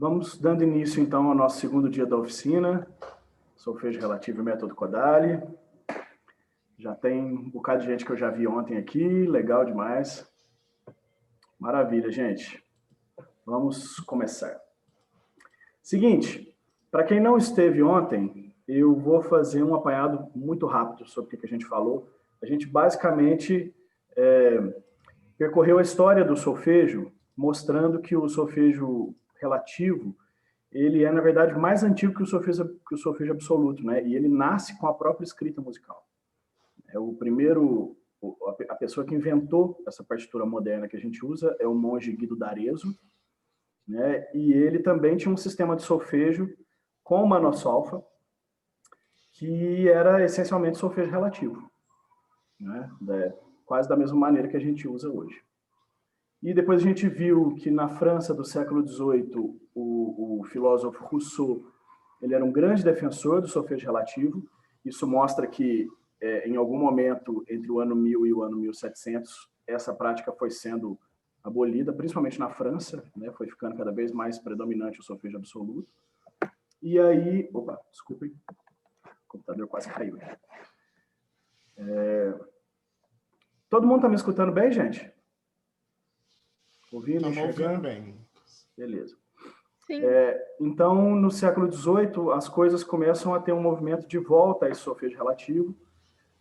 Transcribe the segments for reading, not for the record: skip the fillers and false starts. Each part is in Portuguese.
Vamos dando início, então, ao nosso segundo dia da oficina, solfejo relativo e método Kodály. Já tem um bocado de gente que eu já vi ontem aqui, legal demais. Maravilha, gente. Vamos começar. Seguinte, para quem não esteve ontem, eu vou fazer um apanhado muito rápido sobre o que a gente falou. A gente basicamente percorreu a história do solfejo, mostrando que o solfejo relativo ele é, na verdade, mais antigo que o solfejo absoluto, né? E ele nasce com a própria escrita musical. É o primeiro, a pessoa que inventou essa partitura moderna que a gente usa é o monge Guido d'Arezzo, né? E ele também tinha um sistema de solfejo com manosolfa, que era essencialmente solfejo relativo, né? Quase da mesma maneira que a gente usa hoje. E depois a gente viu que na França do século XVIII, o filósofo Rousseau ele era um grande defensor do solfejo relativo. Isso mostra que, em algum momento, entre o ano 1000 e o ano 1700, essa prática foi sendo abolida, principalmente na França, né? Foi ficando cada vez mais predominante o solfejo absoluto. E aí... Opa, desculpem, o computador quase caiu. Todo mundo está me escutando bem, gente? Ouvindo, enxergando? Bem. Beleza. Sim. Então, no século XVIII, as coisas começam a ter um movimento de volta a esse solfejo relativo.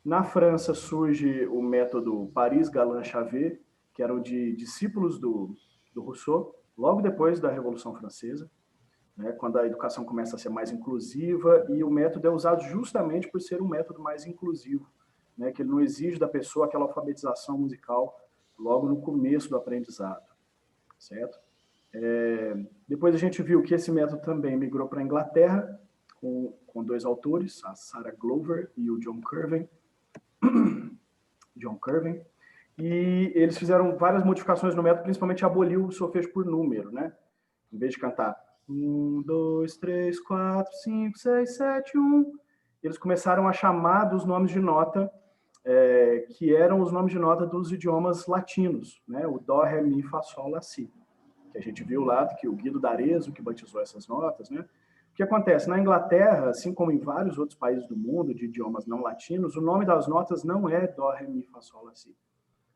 Na França surge o método Paris-Galan-Chavet, que eram de discípulos do Rousseau, logo depois da Revolução Francesa, né, quando a educação começa a ser mais inclusiva, e o método é usado justamente por ser um método mais inclusivo, né, que ele não exige da pessoa aquela alfabetização musical logo no começo do aprendizado, certo? Depois a gente viu que esse método também migrou para a Inglaterra, com dois autores, a Sarah Glover e o John Curvin, e eles fizeram várias modificações no método, principalmente aboliu o solfejo por número, né? Em vez de cantar 1, 2, 3, 4, 5, 6, 7, 1, eles começaram a chamar dos nomes de nota, que eram os nomes de nota dos idiomas latinos, né? O Dó, Ré, Mi, Fá, Sol, Lá, Si. Que a gente viu lá, que o Guido d'Arezzo que batizou essas notas, né? O que acontece? Na Inglaterra, assim como em vários outros países do mundo de idiomas não latinos, o nome das notas não é Dó, Ré, Mi, Fá, Sol, Lá, Si.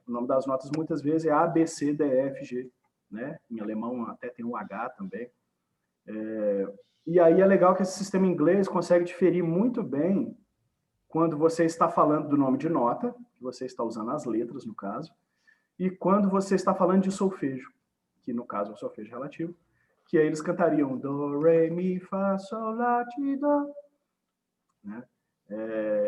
O nome das notas muitas vezes é A, B, C, D, E, F, G. Né? Em alemão até tem um H também. E aí é legal que esse sistema inglês consegue diferir muito bem quando você está falando do nome de nota, que você está usando as letras, no caso, e quando você está falando de solfejo, que no caso é o solfejo relativo, que aí eles cantariam do, re, mi, fá, sol, lá, ti, dó. Né?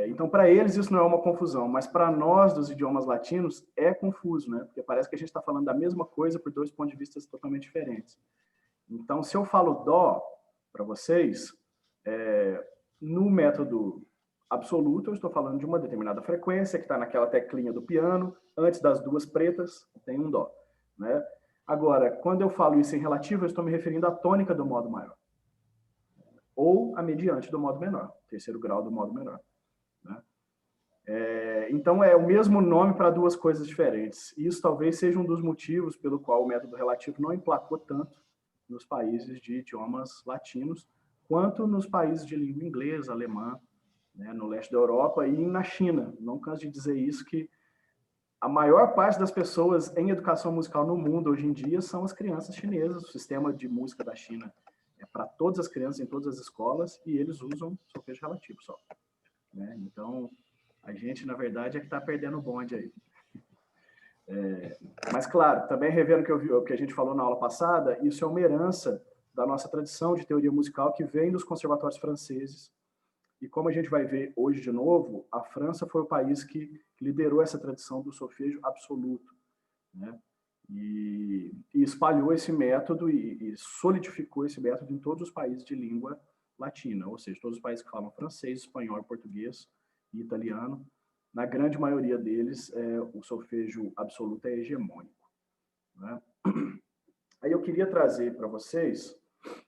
Então, para eles, isso não é uma confusão, mas para nós, dos idiomas latinos, é confuso, né? Porque parece que a gente está falando da mesma coisa por dois pontos de vista totalmente diferentes. Então, se eu falo dó para vocês, no método absoluto, eu estou falando de uma determinada frequência que está naquela teclinha do piano, antes das duas pretas, tem um dó. Né? Agora, quando eu falo isso em relativo, eu estou me referindo à tônica do modo maior. Ou a mediante do modo menor, terceiro grau do modo menor. Né? Então, é o mesmo nome para duas coisas diferentes. Isso talvez seja um dos motivos pelo qual o método relativo não emplacou tanto nos países de idiomas latinos, quanto nos países de língua inglesa, alemã, né, no leste da Europa e na China. Não canso de dizer isso, que a maior parte das pessoas em educação musical no mundo hoje em dia são as crianças chinesas. O sistema de música da China é para todas as crianças em todas as escolas e eles usam solfejo relativo só. Né? Então, a gente, na verdade, é que está perdendo o bonde aí. Mas, claro, também revendo o que a gente falou na aula passada, isso é uma herança da nossa tradição de teoria musical que vem dos conservatórios franceses. E como a gente vai ver hoje de novo, a França foi o país que liderou essa tradição do solfejo absoluto. Né? E espalhou esse método e solidificou esse método em todos os países de língua latina, ou seja, todos os países que falam francês, espanhol, português e italiano. Na grande maioria deles, o solfejo absoluto é hegemônico. Né? Aí eu queria trazer para vocês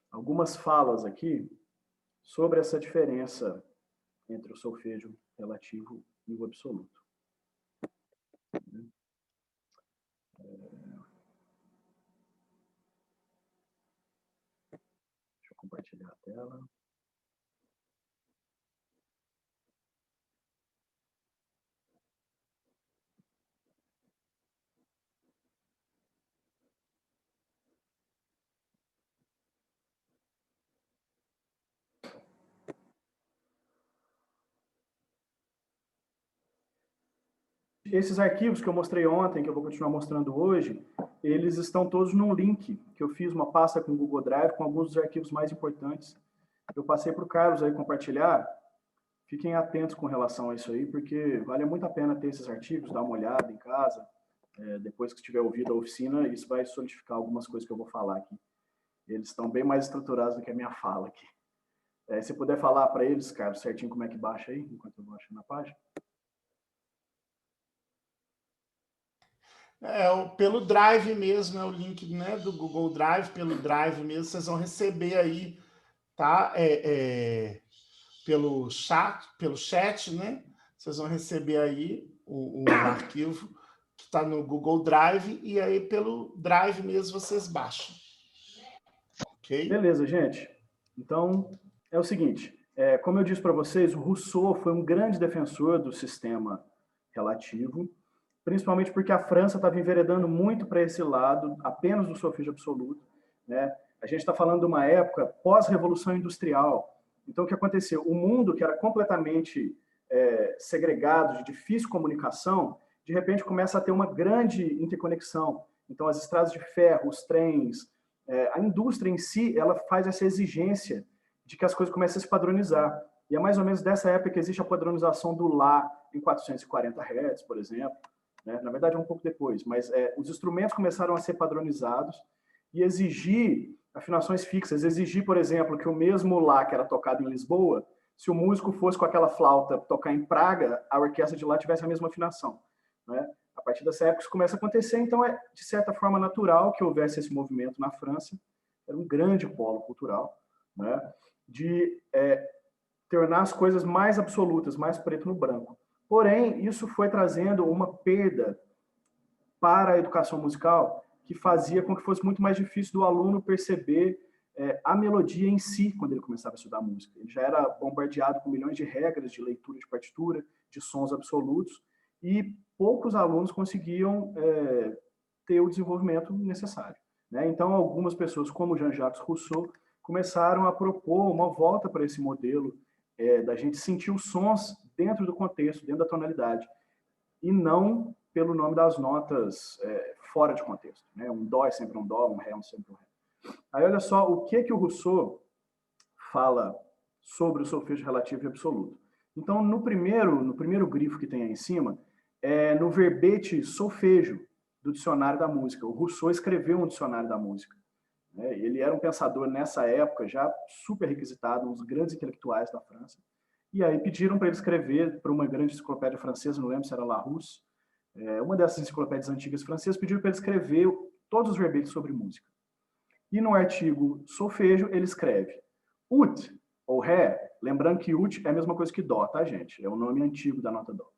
algumas falas aqui sobre essa diferença entre o solfejo relativo e o absoluto. compartilhar a tela. Esses arquivos que eu mostrei ontem, que eu vou continuar mostrando hoje, eles estão todos num link, que eu fiz uma pasta com o Google Drive, com alguns dos arquivos mais importantes. Eu passei para o Carlos aí compartilhar. Fiquem atentos com relação a isso aí, porque vale muito a pena ter esses artigos, dar uma olhada em casa. Depois que tiver ouvido a oficina, isso vai solidificar algumas coisas que eu vou falar aqui. Eles estão bem mais estruturados do que a minha fala aqui. Se puder falar para eles, Carlos, certinho como é que baixa aí, enquanto eu baixo na página. Pelo Drive mesmo, o link, né, do Google Drive, pelo Drive mesmo, vocês vão receber aí, tá? Pelo chat, né? Vocês vão receber aí o arquivo que está no Google Drive, e aí pelo Drive mesmo vocês baixam. Ok? Beleza, gente. Então, é o seguinte, como eu disse para vocês, o Rousseau foi um grande defensor do sistema relativo, principalmente porque a França estava enveredando muito para esse lado, apenas do solfejo absoluto, né? A gente está falando de uma época pós-revolução industrial. Então, o que aconteceu? O mundo, que era completamente segregado, de difícil comunicação, de repente começa a ter uma grande interconexão. Então, as estradas de ferro, os trens, a indústria em si, ela faz essa exigência de que as coisas comecem a se padronizar. E é mais ou menos dessa época que existe a padronização do Lá em 440 Hz, por exemplo. Né? Na verdade, é um pouco depois, mas os instrumentos começaram a ser padronizados e exigir afinações fixas. Exigir, por exemplo, que o mesmo Lá que era tocado em Lisboa, se o músico fosse com aquela flauta tocar em Praga, a orquestra de lá tivesse a mesma afinação. Né? A partir dessa época isso começa a acontecer, então é de certa forma natural que houvesse esse movimento na França, era um grande polo cultural, né? De tornar as coisas mais absolutas, mais preto no branco. Porém, isso foi trazendo uma perda para a educação musical que fazia com que fosse muito mais difícil do aluno perceber a melodia em si quando ele começava a estudar música. Ele já era bombardeado com milhões de regras de leitura de partitura, de sons absolutos, e poucos alunos conseguiam ter o desenvolvimento necessário. Né? Então, algumas pessoas, como Jean-Jacques Rousseau, começaram a propor uma volta para esse modelo da gente sentir os sons dentro do contexto, dentro da tonalidade, e não pelo nome das notas fora de contexto. Né? Um dó é sempre um dó, um ré é sempre um ré. Aí olha só o que o Rousseau fala sobre o solfejo relativo e absoluto. Então, no primeiro grifo que tem aí em cima, no verbete solfejo do dicionário da música. O Rousseau escreveu um dicionário da música. Ele era um pensador nessa época já super requisitado, um dos grandes intelectuais da França. E aí pediram para ele escrever para uma grande enciclopédia francesa, não lembro se era Larousse, uma dessas enciclopédias antigas francesas, pediram para ele escrever todos os verbetes sobre música. E no artigo solfejo ele escreve ut, ou ré, lembrando que ut é a mesma coisa que dó, tá, gente? É o nome antigo da nota dó.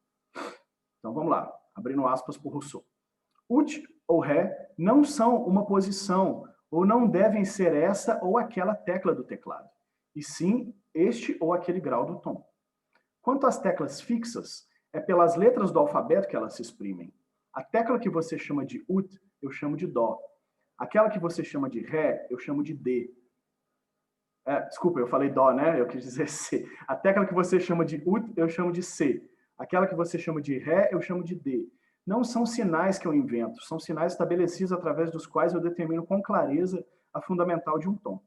Então vamos lá, abrindo aspas por Rousseau. Ut ou ré não são uma posição, ou não devem ser essa ou aquela tecla do teclado, e sim este ou aquele grau do tom. Quanto às teclas fixas, é pelas letras do alfabeto que elas se exprimem. A tecla que você chama de ut, eu chamo de dó. Aquela que você chama de ré, eu chamo de d. Desculpa, eu falei dó, né? Eu quis dizer c. A tecla que você chama de ut, eu chamo de c. Aquela que você chama de ré, eu chamo de d. Não são sinais que eu invento, são sinais estabelecidos através dos quais eu determino com clareza a fundamental de um tom.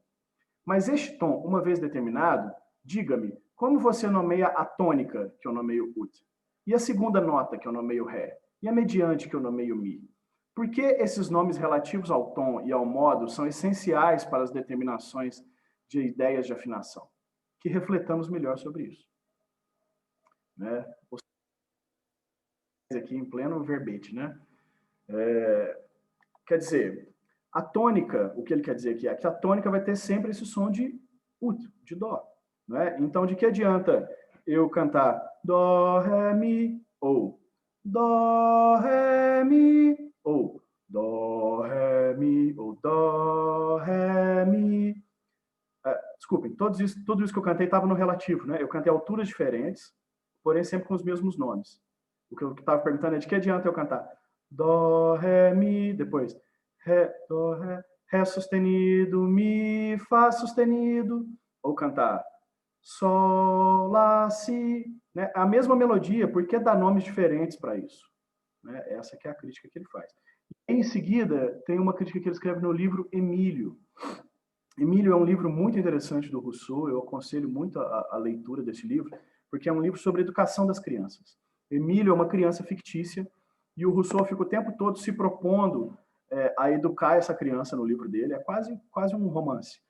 Mas este tom, uma vez determinado, diga-me, como você nomeia a tônica, que eu nomeio ut? E a segunda nota, que eu nomeio ré? E a mediante, que eu nomeio mi? Por que esses nomes relativos ao tom e ao modo são essenciais para as determinações de ideias de afinação? Que refletamos melhor sobre isso. Né? Aqui em pleno verbete, né? Quer dizer, a tônica, o que ele quer dizer aqui é que a tônica vai ter sempre esse som de ut, de dó. Né? Então, de que adianta eu cantar dó, ré, mi, ou dó, ré, mi, ou dó, ré, mi, ou dó, ré, mi. Desculpem, tudo isso que eu cantei estava no relativo, né? Eu cantei alturas diferentes, porém sempre com os mesmos nomes. O que eu estava perguntando é de que adianta eu cantar Dó, Ré, Mi, depois Ré, Dó, Ré sustenido, Mi, Fá sustenido, ou cantar Sol, Lá, Si, né? A mesma melodia, por que dar nomes diferentes para isso? Né? Essa que é a crítica que ele faz. Em seguida, tem uma crítica que ele escreve no livro Emílio. Emílio é um livro muito interessante do Rousseau, eu aconselho muito a leitura desse livro, porque é um livro sobre a educação das crianças. Emílio é uma criança fictícia e o Rousseau fica o tempo todo se propondo a educar essa criança no livro dele, é quase um romance.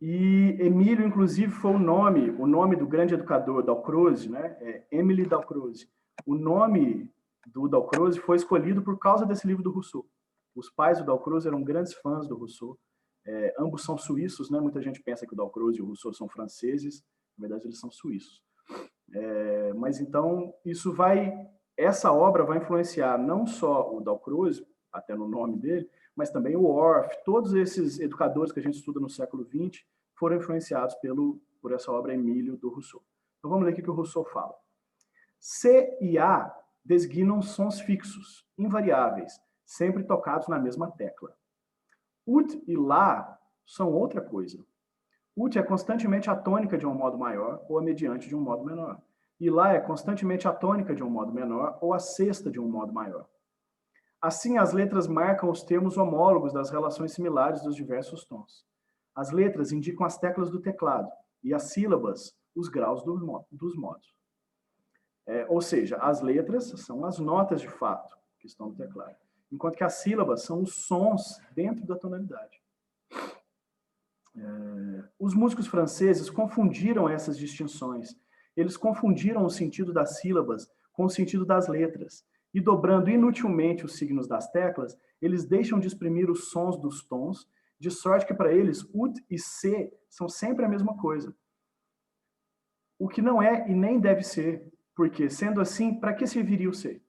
E Emílio, inclusive, foi o nome do grande educador Dalcroze, né? Émile Dalcroze. O nome do Dalcroze foi escolhido por causa desse livro do Rousseau. Os pais do Dalcroze eram grandes fãs do Rousseau. Ambos são suíços, né? Muita gente pensa que o Dalcroze e o Rousseau são franceses. Na verdade, eles são suíços. Mas então, essa obra vai influenciar não só o Dalcroze, até no nome dele, mas também o Orff. Todos esses educadores que a gente estuda no século XX foram influenciados por essa obra Emílio do Rousseau. Então vamos ler o que o Rousseau fala. C e A designam sons fixos, invariáveis, sempre tocados na mesma tecla. Ut e Lá são outra coisa. Ut é constantemente a tônica de um modo maior ou a mediante de um modo menor. E Lá é constantemente a tônica de um modo menor ou a sexta de um modo maior. Assim, as letras marcam os termos homólogos das relações similares dos diversos tons. As letras indicam as teclas do teclado e as sílabas os graus dos modos. Ou seja, as letras são as notas de fato que estão no teclado, enquanto que as sílabas são os sons dentro da tonalidade. Os músicos franceses confundiram essas distinções. Eles confundiram o sentido das sílabas com o sentido das letras. E dobrando inutilmente os signos das teclas, eles deixam de exprimir os sons dos tons, de sorte que para eles ut e c são sempre a mesma coisa. O que não é e nem deve ser, porque, sendo assim, para que serviria o c?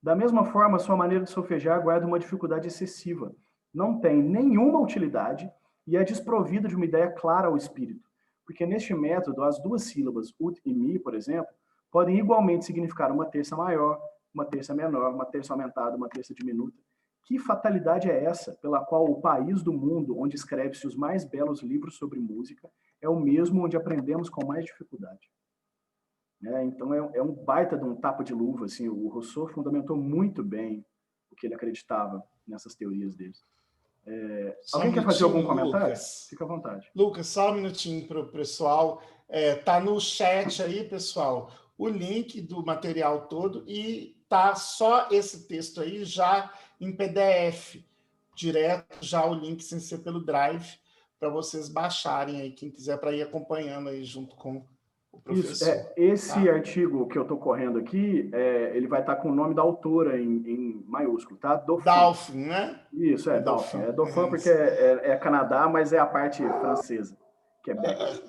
Da mesma forma, sua maneira de solfejar guarda uma dificuldade excessiva. Não tem nenhuma utilidade e é desprovida de uma ideia clara ao espírito. Porque neste método, as duas sílabas ut e mi, por exemplo, podem igualmente significar uma terça maior, uma terça menor, uma terça aumentada, uma terça diminuta. Que fatalidade é essa, pela qual o país do mundo onde escreve-se os mais belos livros sobre música é o mesmo onde aprendemos com mais dificuldade? Então é um baita de um tapa de luva. Assim, o Rousseau fundamentou muito bem o que ele acreditava nessas teorias dele. Alguém quer fazer algum comentário? Lucas. Fica à vontade. Lucas, só um minutinho para o pessoal. Tá no chat aí, pessoal, o link do material todo e tá só esse texto aí já em PDF, direto já o link sem ser pelo Drive, para vocês baixarem aí, quem quiser, para ir acompanhando aí junto com o professor. Isso, esse artigo que eu estou correndo aqui, ele vai estar com o nome da autora em maiúsculo, tá? Dauphin, né? Isso, Dauphin. É Dauphin porque é Canadá, mas é a parte francesa, Quebec.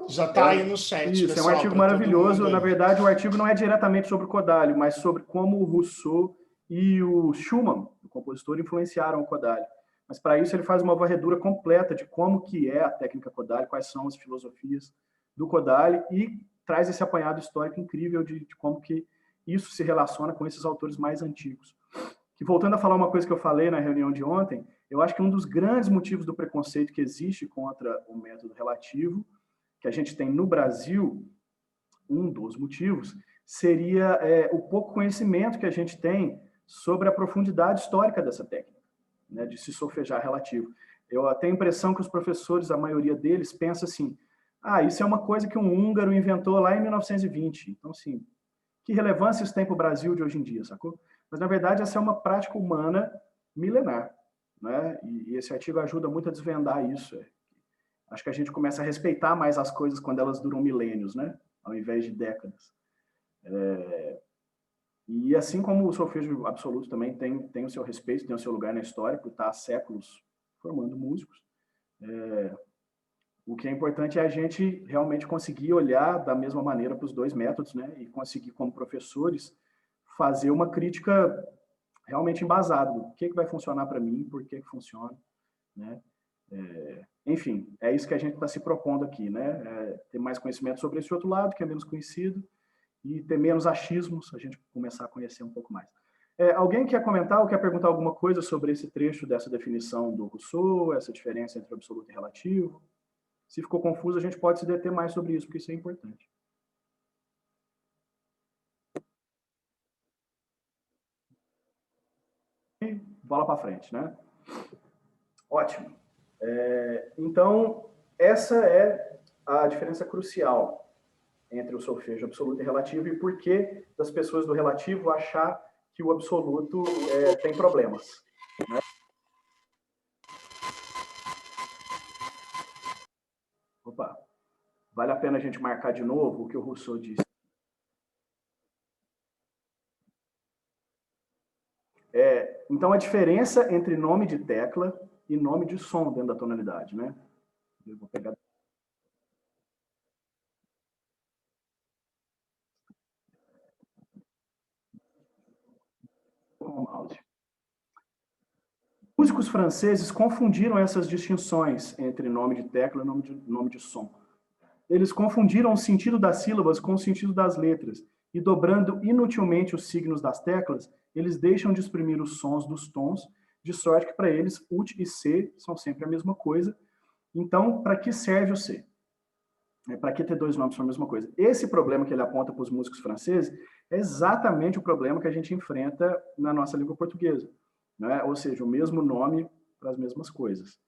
Já está aí no chat, isso, pessoal. É um artigo maravilhoso. Na verdade, o artigo não é diretamente sobre o Kodály, mas sobre como o Rousseau e o Schumann, o compositor, influenciaram o Kodály. Mas para isso ele faz uma varredura completa de como que é a técnica Kodály, quais são as filosofias do Kodály e traz esse apanhado histórico incrível de como que isso se relaciona com esses autores mais antigos. Que, voltando a falar uma coisa que eu falei na reunião de ontem, eu acho que um dos grandes motivos do preconceito que existe contra o método relativo, que a gente tem no Brasil, um dos motivos, seria o pouco conhecimento que a gente tem sobre a profundidade histórica dessa técnica, né, de se solfejar relativo. Eu tenho a impressão que os professores, a maioria deles, pensa assim, isso é uma coisa que um húngaro inventou lá em 1920. Então, assim, que relevância isso tem para o Brasil de hoje em dia, sacou? Mas, na verdade, essa é uma prática humana milenar, né? E esse artigo ajuda muito a desvendar isso. Acho que a gente começa a respeitar mais as coisas quando elas duram milênios, né? Ao invés de décadas. E assim como o solfejo absoluto também tem o seu respeito, tem o seu lugar na história, por estar há séculos formando músicos. O que é importante é a gente realmente conseguir olhar da mesma maneira para os dois métodos, né? E conseguir, como professores, fazer uma crítica realmente embasada. O que vai funcionar para mim, por que funciona, né? Enfim, é isso que a gente está se propondo aqui, né? Ter mais conhecimento sobre esse outro lado, que é menos conhecido, e ter menos achismos, a gente começar a conhecer um pouco mais. Alguém quer comentar ou quer perguntar alguma coisa sobre esse trecho dessa definição do Rousseau, essa diferença entre absoluto e relativo? Se ficou confuso, a gente pode se deter mais sobre isso, porque isso é importante. E bola para frente, né? Ótimo. Então, essa é a diferença crucial entre o solfejo absoluto e relativo e por que das pessoas do relativo achar que o absoluto tem problemas. Né? Opa, vale a pena a gente marcar de novo o que o Rousseau disse. Então, a diferença entre nome de tecla e nome de som dentro da tonalidade, né? Eu vou pegar... com o mouse. Músicos franceses confundiram essas distinções entre nome de tecla e nome de som. Eles confundiram o sentido das sílabas com o sentido das letras, e dobrando inutilmente os signos das teclas, eles deixam de exprimir os sons dos tons, de sorte que para eles ut e c são sempre a mesma coisa. Então, para que serve o c? Para que ter dois nomes para a mesma coisa? Esse problema que ele aponta para os músicos franceses é exatamente o problema que a gente enfrenta na nossa língua portuguesa, né? Ou seja, o mesmo nome para as mesmas coisas.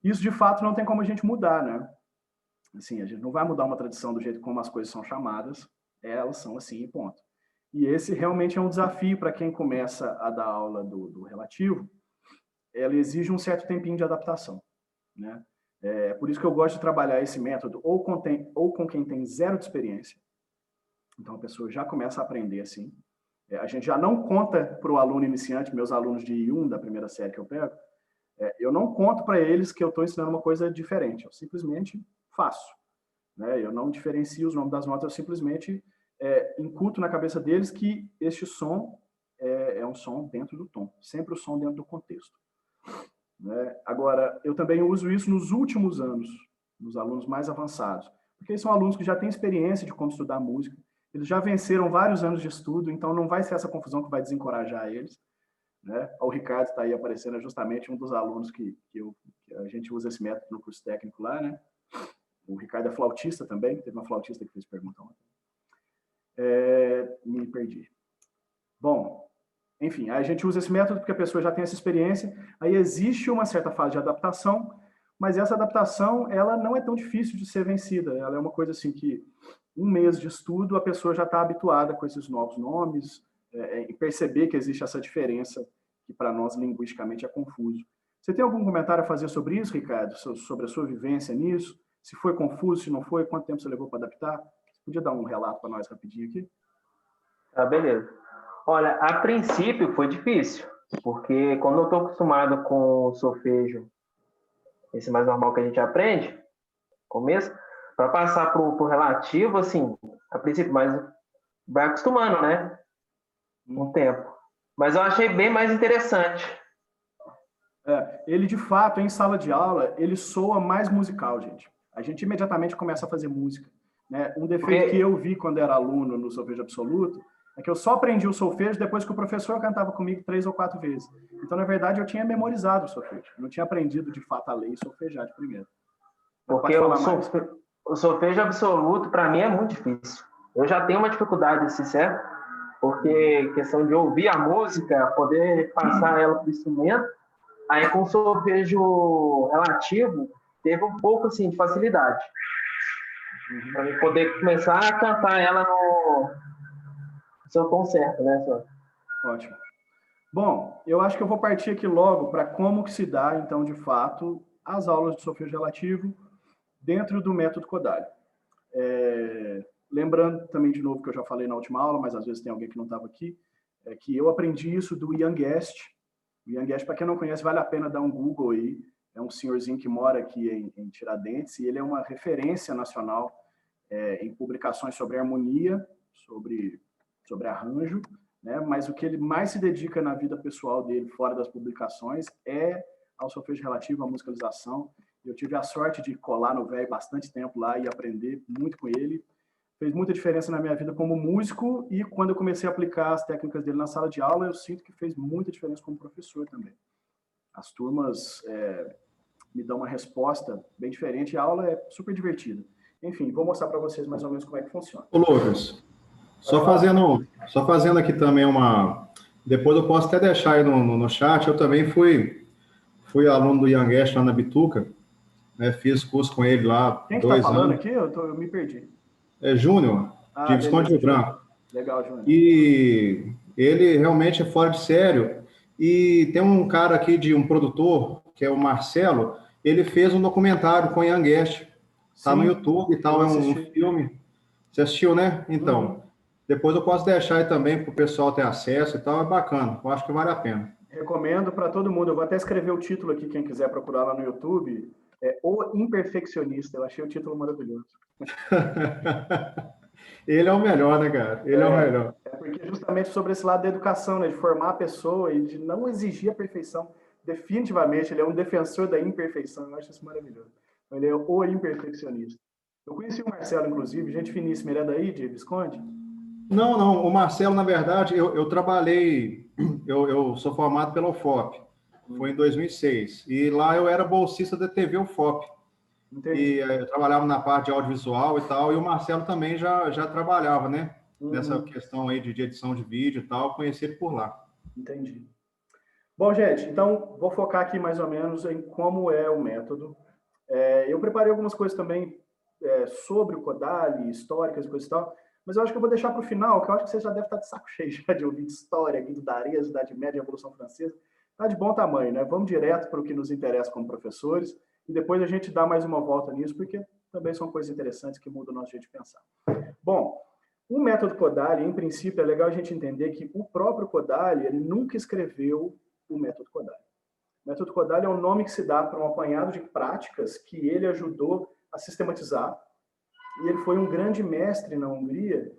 Isso, de fato, não tem como a gente mudar, né? Assim, a gente não vai mudar uma tradição do jeito como as coisas são chamadas, elas são assim e ponto. E esse realmente é um desafio para quem começa a dar aula do relativo. Ela exige um certo tempinho de adaptação, né? Por isso que eu gosto de trabalhar esse método ou com quem tem zero de experiência. Então a pessoa já começa a aprender assim. A gente já não conta para o aluno iniciante, meus alunos de I1 da primeira série que eu pego, eu não conto para eles que eu estou ensinando uma coisa diferente, eu simplesmente faço. Né? Eu não diferencio os nomes das notas, eu simplesmente incuto na cabeça deles que este som é um som dentro do tom, sempre o som dentro do contexto. Né? Agora, eu também uso isso nos últimos anos, nos alunos mais avançados, porque eles são alunos que já têm experiência de como estudar música, eles já venceram vários anos de estudo, então não vai ser essa confusão que vai desencorajar eles. Né? O Ricardo está aí aparecendo, é justamente um dos alunos que a gente usa esse método no curso técnico lá, né? O Ricardo é flautista também, teve uma flautista que fez pergunta ontem. Me perdi. Bom, enfim, a gente usa esse método porque a pessoa já tem essa experiência, aí existe uma certa fase de adaptação, mas essa adaptação, ela não é tão difícil de ser vencida, ela é uma coisa assim que um mês de estudo a pessoa já está habituada com esses novos nomes, e perceber que existe essa diferença que para nós linguisticamente é confuso. Você tem algum comentário a fazer sobre isso, Ricardo? Sobre a sua vivência nisso? Se foi confuso, se não foi, quanto tempo você levou para adaptar? Você podia dar um relato para nós rapidinho aqui? Tá, beleza. Olha, a princípio foi difícil, porque quando eu estou acostumado com o solfejo, esse mais normal que a gente aprende, começo, para passar para o relativo, assim, a princípio, mas vai acostumando, né? Com o tempo. Mas eu achei bem mais interessante. Ele, de fato, em sala de aula, ele soa mais musical, gente. A gente imediatamente começa a fazer música. Né? Um defeito que eu vi quando era aluno no solfejo absoluto é que eu só aprendi o solfejo depois que o professor cantava comigo 3 ou 4 vezes. Então, na verdade, eu tinha memorizado o solfejo. Eu não tinha aprendido, de fato, a ler e solfejar de primeiro. Mas porque o solfejo absoluto, para mim, é muito difícil. Eu já tenho uma dificuldade, sincero, porque questão de ouvir a música, poder passar ela para o instrumento, aí com o solfejo relativo, teve um pouco assim, de facilidade. Para poder começar a cantar ela no seu tom certo, né, senhor? Ótimo. Bom, eu acho que eu vou partir aqui logo para como que se dá, então, de fato, as aulas de solfejo relativo dentro do método Kodály. Lembrando também, de novo, que eu já falei na última aula, mas às vezes tem alguém que não estava aqui, que eu aprendi isso do Ian Guest. O Ian Guest, para quem não conhece, vale a pena dar um Google aí. É um senhorzinho que mora aqui em Tiradentes, e ele é uma referência nacional em publicações sobre harmonia, sobre arranjo, né? Mas o que ele mais se dedica na vida pessoal dele, fora das publicações, é ao solfejo relativo, à musicalização. Eu tive a sorte de colar no velho bastante tempo lá e aprender muito com ele. Fez muita diferença na minha vida como músico e quando eu comecei a aplicar as técnicas dele na sala de aula, eu sinto que fez muita diferença como professor também. As turmas me dão uma resposta bem diferente e a aula é super divertida. Enfim, vou mostrar para vocês mais ou menos como é que funciona. Ô, Lucas, só fazendo aqui também uma... Depois eu posso até deixar aí no chat, eu também fui aluno do Ian Guest lá na Bituca, né? Fiz curso com ele lá. Quem que está falando aqui? Eu me perdi. É Júnior, de Visconde Rio Branco. Legal, Júnior. E ele realmente é fora de sério. E tem um cara aqui, um produtor, que é o Marcelo, ele fez um documentário com o Ian Guest. Está no YouTube e tal, é um filme. Você assistiu, né? Então, depois eu posso deixar aí também para o pessoal ter acesso e tal, é bacana. Eu acho que vale a pena. Recomendo para todo mundo. Eu vou até escrever o título aqui, quem quiser procurar lá no YouTube. É O Imperfeccionista. Eu achei o título maravilhoso. Ele é o melhor, né, cara? Ele é o melhor. É porque justamente sobre esse lado da educação, né? De formar a pessoa e de não exigir a perfeição. Definitivamente, ele é um defensor da imperfeição. Eu acho isso maravilhoso. Ele é o imperfeccionista. Eu conheci o Marcelo, inclusive, gente finíssima. Ele é daí, de Visconde? Não. O Marcelo, na verdade, eu trabalhei... Eu sou formado pela UFOP. Foi em 2006. E lá eu era bolsista da TV UFOP. Entendi. E eu trabalhava na parte de audiovisual e tal. E o Marcelo também já trabalhava, né? Nessa questão aí de edição de vídeo e tal. Conheci ele por lá. Entendi. Bom, gente, então vou focar aqui mais ou menos em como é o método. Eu preparei algumas coisas também sobre o Kodály, históricas e coisas e tal, mas eu acho que eu vou deixar para o final, que eu acho que você já deve estar de saco cheio já de ouvir de história, Guido d'Arezzo, Idade Média, Revolução Francesa. Está de bom tamanho, né? Vamos direto para o que nos interessa como professores e depois a gente dá mais uma volta nisso, porque também são coisas interessantes que mudam o nosso jeito de pensar. Bom, o método Kodály, em princípio, é legal a gente entender que o próprio Kodály, ele nunca escreveu o método Kodály. O método Kodály é o nome que se dá para um apanhado de práticas que ele ajudou a sistematizar. E ele foi um grande mestre na Hungria,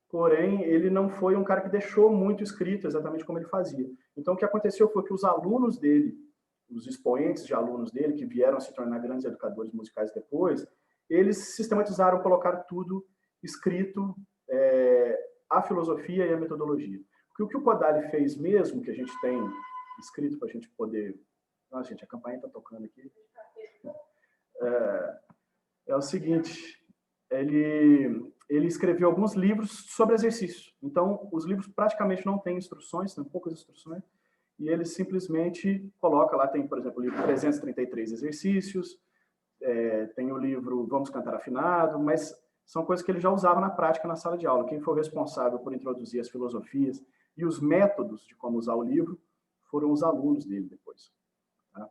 porém, ele não foi um cara que deixou muito escrito exatamente como ele fazia. Então, o que aconteceu foi que os alunos dele, os expoentes de alunos dele, que vieram a se tornar grandes educadores musicais depois, eles sistematizaram, colocaram tudo escrito, a filosofia e a metodologia. Porque o que o Kodály fez mesmo, que a gente tem escrito para a gente poder... Nossa, gente, a campainha está tocando aqui. É o seguinte, ele escreveu alguns livros sobre exercício. Então, os livros praticamente não têm instruções, tem poucas instruções, e ele simplesmente coloca lá, tem, por exemplo, o livro 333 exercícios, tem o livro Vamos Cantar Afinado, mas são coisas que ele já usava na prática na sala de aula. Quem foi responsável por introduzir as filosofias e os métodos de como usar o livro foram os alunos dele depois. Tá?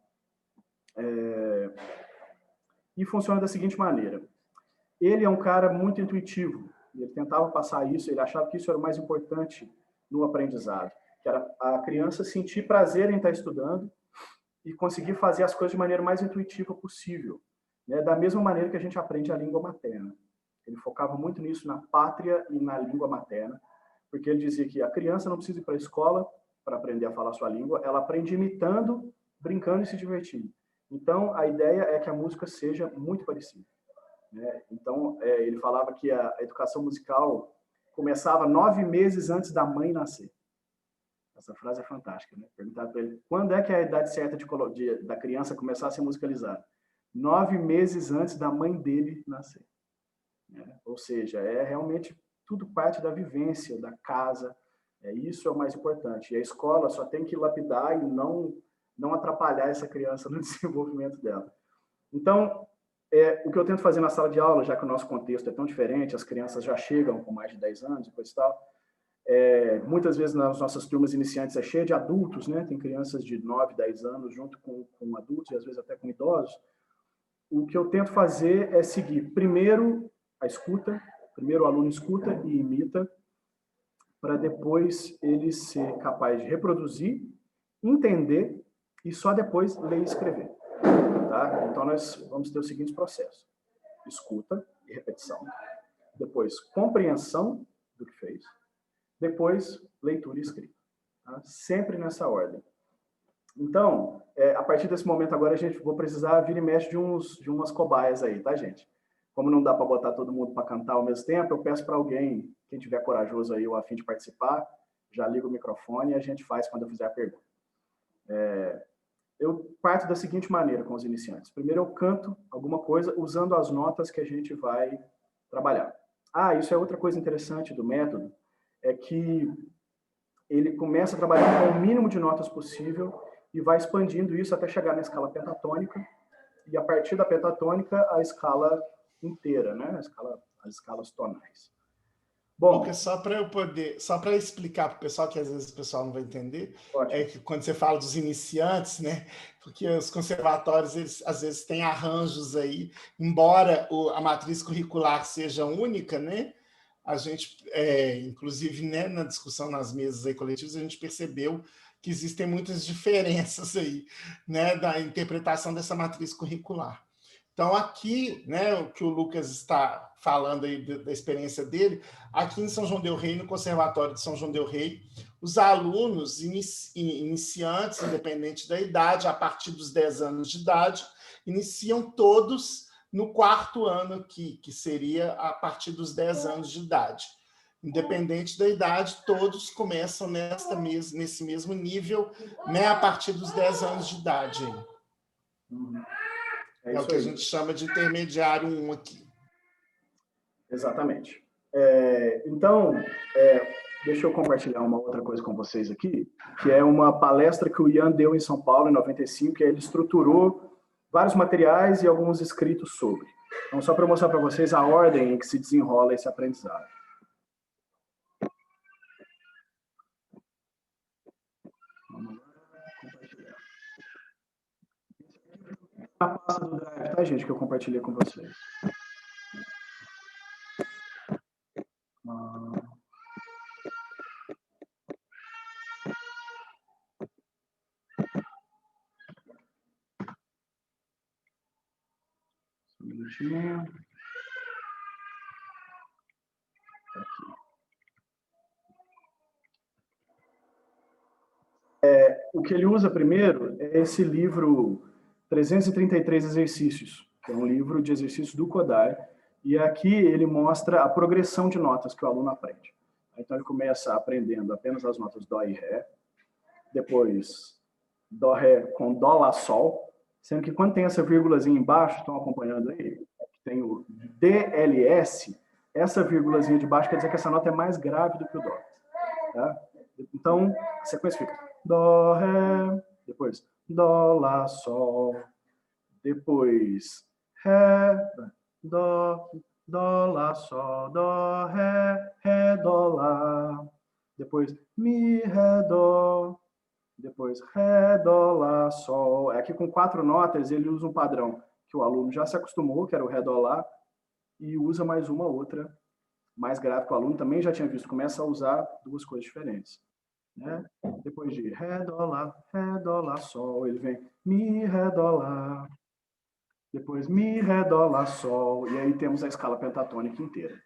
E funciona da seguinte maneira. Ele é um cara muito intuitivo. Ele tentava passar isso, ele achava que isso era o mais importante no aprendizado, que era a criança sentir prazer em estar estudando e conseguir fazer as coisas de maneira mais intuitiva possível, né? Da mesma maneira que a gente aprende a língua materna. Ele focava muito nisso, na pátria e na língua materna, porque ele dizia que a criança não precisa ir para a escola para aprender a falar sua língua, ela aprende imitando, brincando e se divertindo. Então, a ideia é que a música seja muito parecida. Então, ele falava que a educação musical começava 9 meses antes da mãe nascer. Essa frase é fantástica, né? Perguntado para ele, quando é que é a idade certa da criança começar a ser musicalizada? 9 meses antes da mãe dele nascer. Ou seja, realmente tudo parte da vivência, da casa. Isso é o mais importante. E a escola só tem que lapidar e não atrapalhar essa criança no desenvolvimento dela. Então, o que eu tento fazer na sala de aula, já que o nosso contexto é tão diferente, as crianças já chegam com mais de 10 anos, depois tal, muitas vezes nas nossas turmas iniciantes é cheia de adultos, né? Tem crianças de 9, 10 anos junto com adultos e às vezes até com idosos. O que eu tento fazer é seguir primeiro a escuta, primeiro o aluno escuta e imita, para depois ele ser capaz de reproduzir, entender e só depois ler e escrever. Tá? Então, nós vamos ter os seguintes processos. Escuta e repetição. Depois, compreensão do que fez. Depois, leitura e escrita. Tá? Sempre nessa ordem. Então, a partir desse momento agora, a gente vou precisar vira e mexe de umas cobaias aí, tá, gente? Como não dá para botar todo mundo para cantar ao mesmo tempo, eu peço para alguém, quem tiver corajoso aí ou a fim de participar, já liga o microfone e a gente faz quando eu fizer a pergunta. Eu parto da seguinte maneira com os iniciantes. Primeiro eu canto alguma coisa usando as notas que a gente vai trabalhar. Isso é outra coisa interessante do método, é que ele começa trabalhando com o mínimo de notas possível e vai expandindo isso até chegar na escala pentatônica, e a partir da pentatônica, a escala inteira, né? As escalas tonais. Bom, Lucas, só para explicar para o pessoal, que às vezes o pessoal não vai entender, ótimo. É que quando você fala dos iniciantes, né? Porque os conservatórios, eles às vezes têm arranjos aí, embora a matriz curricular seja única, né? A gente, inclusive, né, na discussão nas mesas aí coletivas, a gente percebeu que existem muitas diferenças aí, né, da interpretação dessa matriz curricular. Então, aqui, né, o que o Lucas está falando aí da experiência dele, aqui em São João del Rei, no Conservatório de São João del Rei, os alunos iniciantes, independente da idade, a partir dos 10 anos de idade, iniciam todos no 4º ano aqui, que seria a partir dos 10 anos de idade. Independente da idade, todos começam nesse mesmo nível, né, a partir dos 10 anos de idade. É o que a gente chama de intermediário 1 aqui. Exatamente. Então, deixa eu compartilhar uma outra coisa com vocês aqui, que é uma palestra que o Ian deu em São Paulo, em 95, que ele estruturou vários materiais e alguns escritos sobre. Então, só para mostrar para vocês a ordem em que se desenrola esse aprendizado. Vamos lá, compartilhar. A pasta do Drive, tá, gente, que eu compartilhei com vocês. Um minutinho. Aqui. O que ele usa primeiro é esse livro 333 Exercícios, que é um livro de exercícios do Kodály, e aqui ele mostra a progressão de notas que o aluno aprende. Então ele começa aprendendo apenas as notas Dó e Ré, depois Dó, Ré com Dó, Lá, Sol, sendo que quando tem essa vírgulazinha embaixo, estão acompanhando aí, tem o DLS, essa vírgulazinha de baixo quer dizer que essa nota é mais grave do que o Dó. Tá? Então, a sequência fica Dó, Ré, depois Dó, Lá, Sol, depois Ré, Dó, Dó, Lá, Sol, Dó, Ré, Dó, Lá, depois Mi, Ré, Dó, depois Ré, Dó, Lá, Sol. Aqui com 4 notas ele usa um padrão que o aluno já se acostumou, que era o Ré, Dó, Lá, e usa mais uma outra mais grave que o aluno também já tinha visto, começa a usar 2 coisas diferentes. Né? Depois de Ré, Dó, Lá, Sol, ele vem Mi, Ré, Dó, Lá, depois Mi, Ré, Dó, Lá, Sol, e aí temos a escala pentatônica inteira,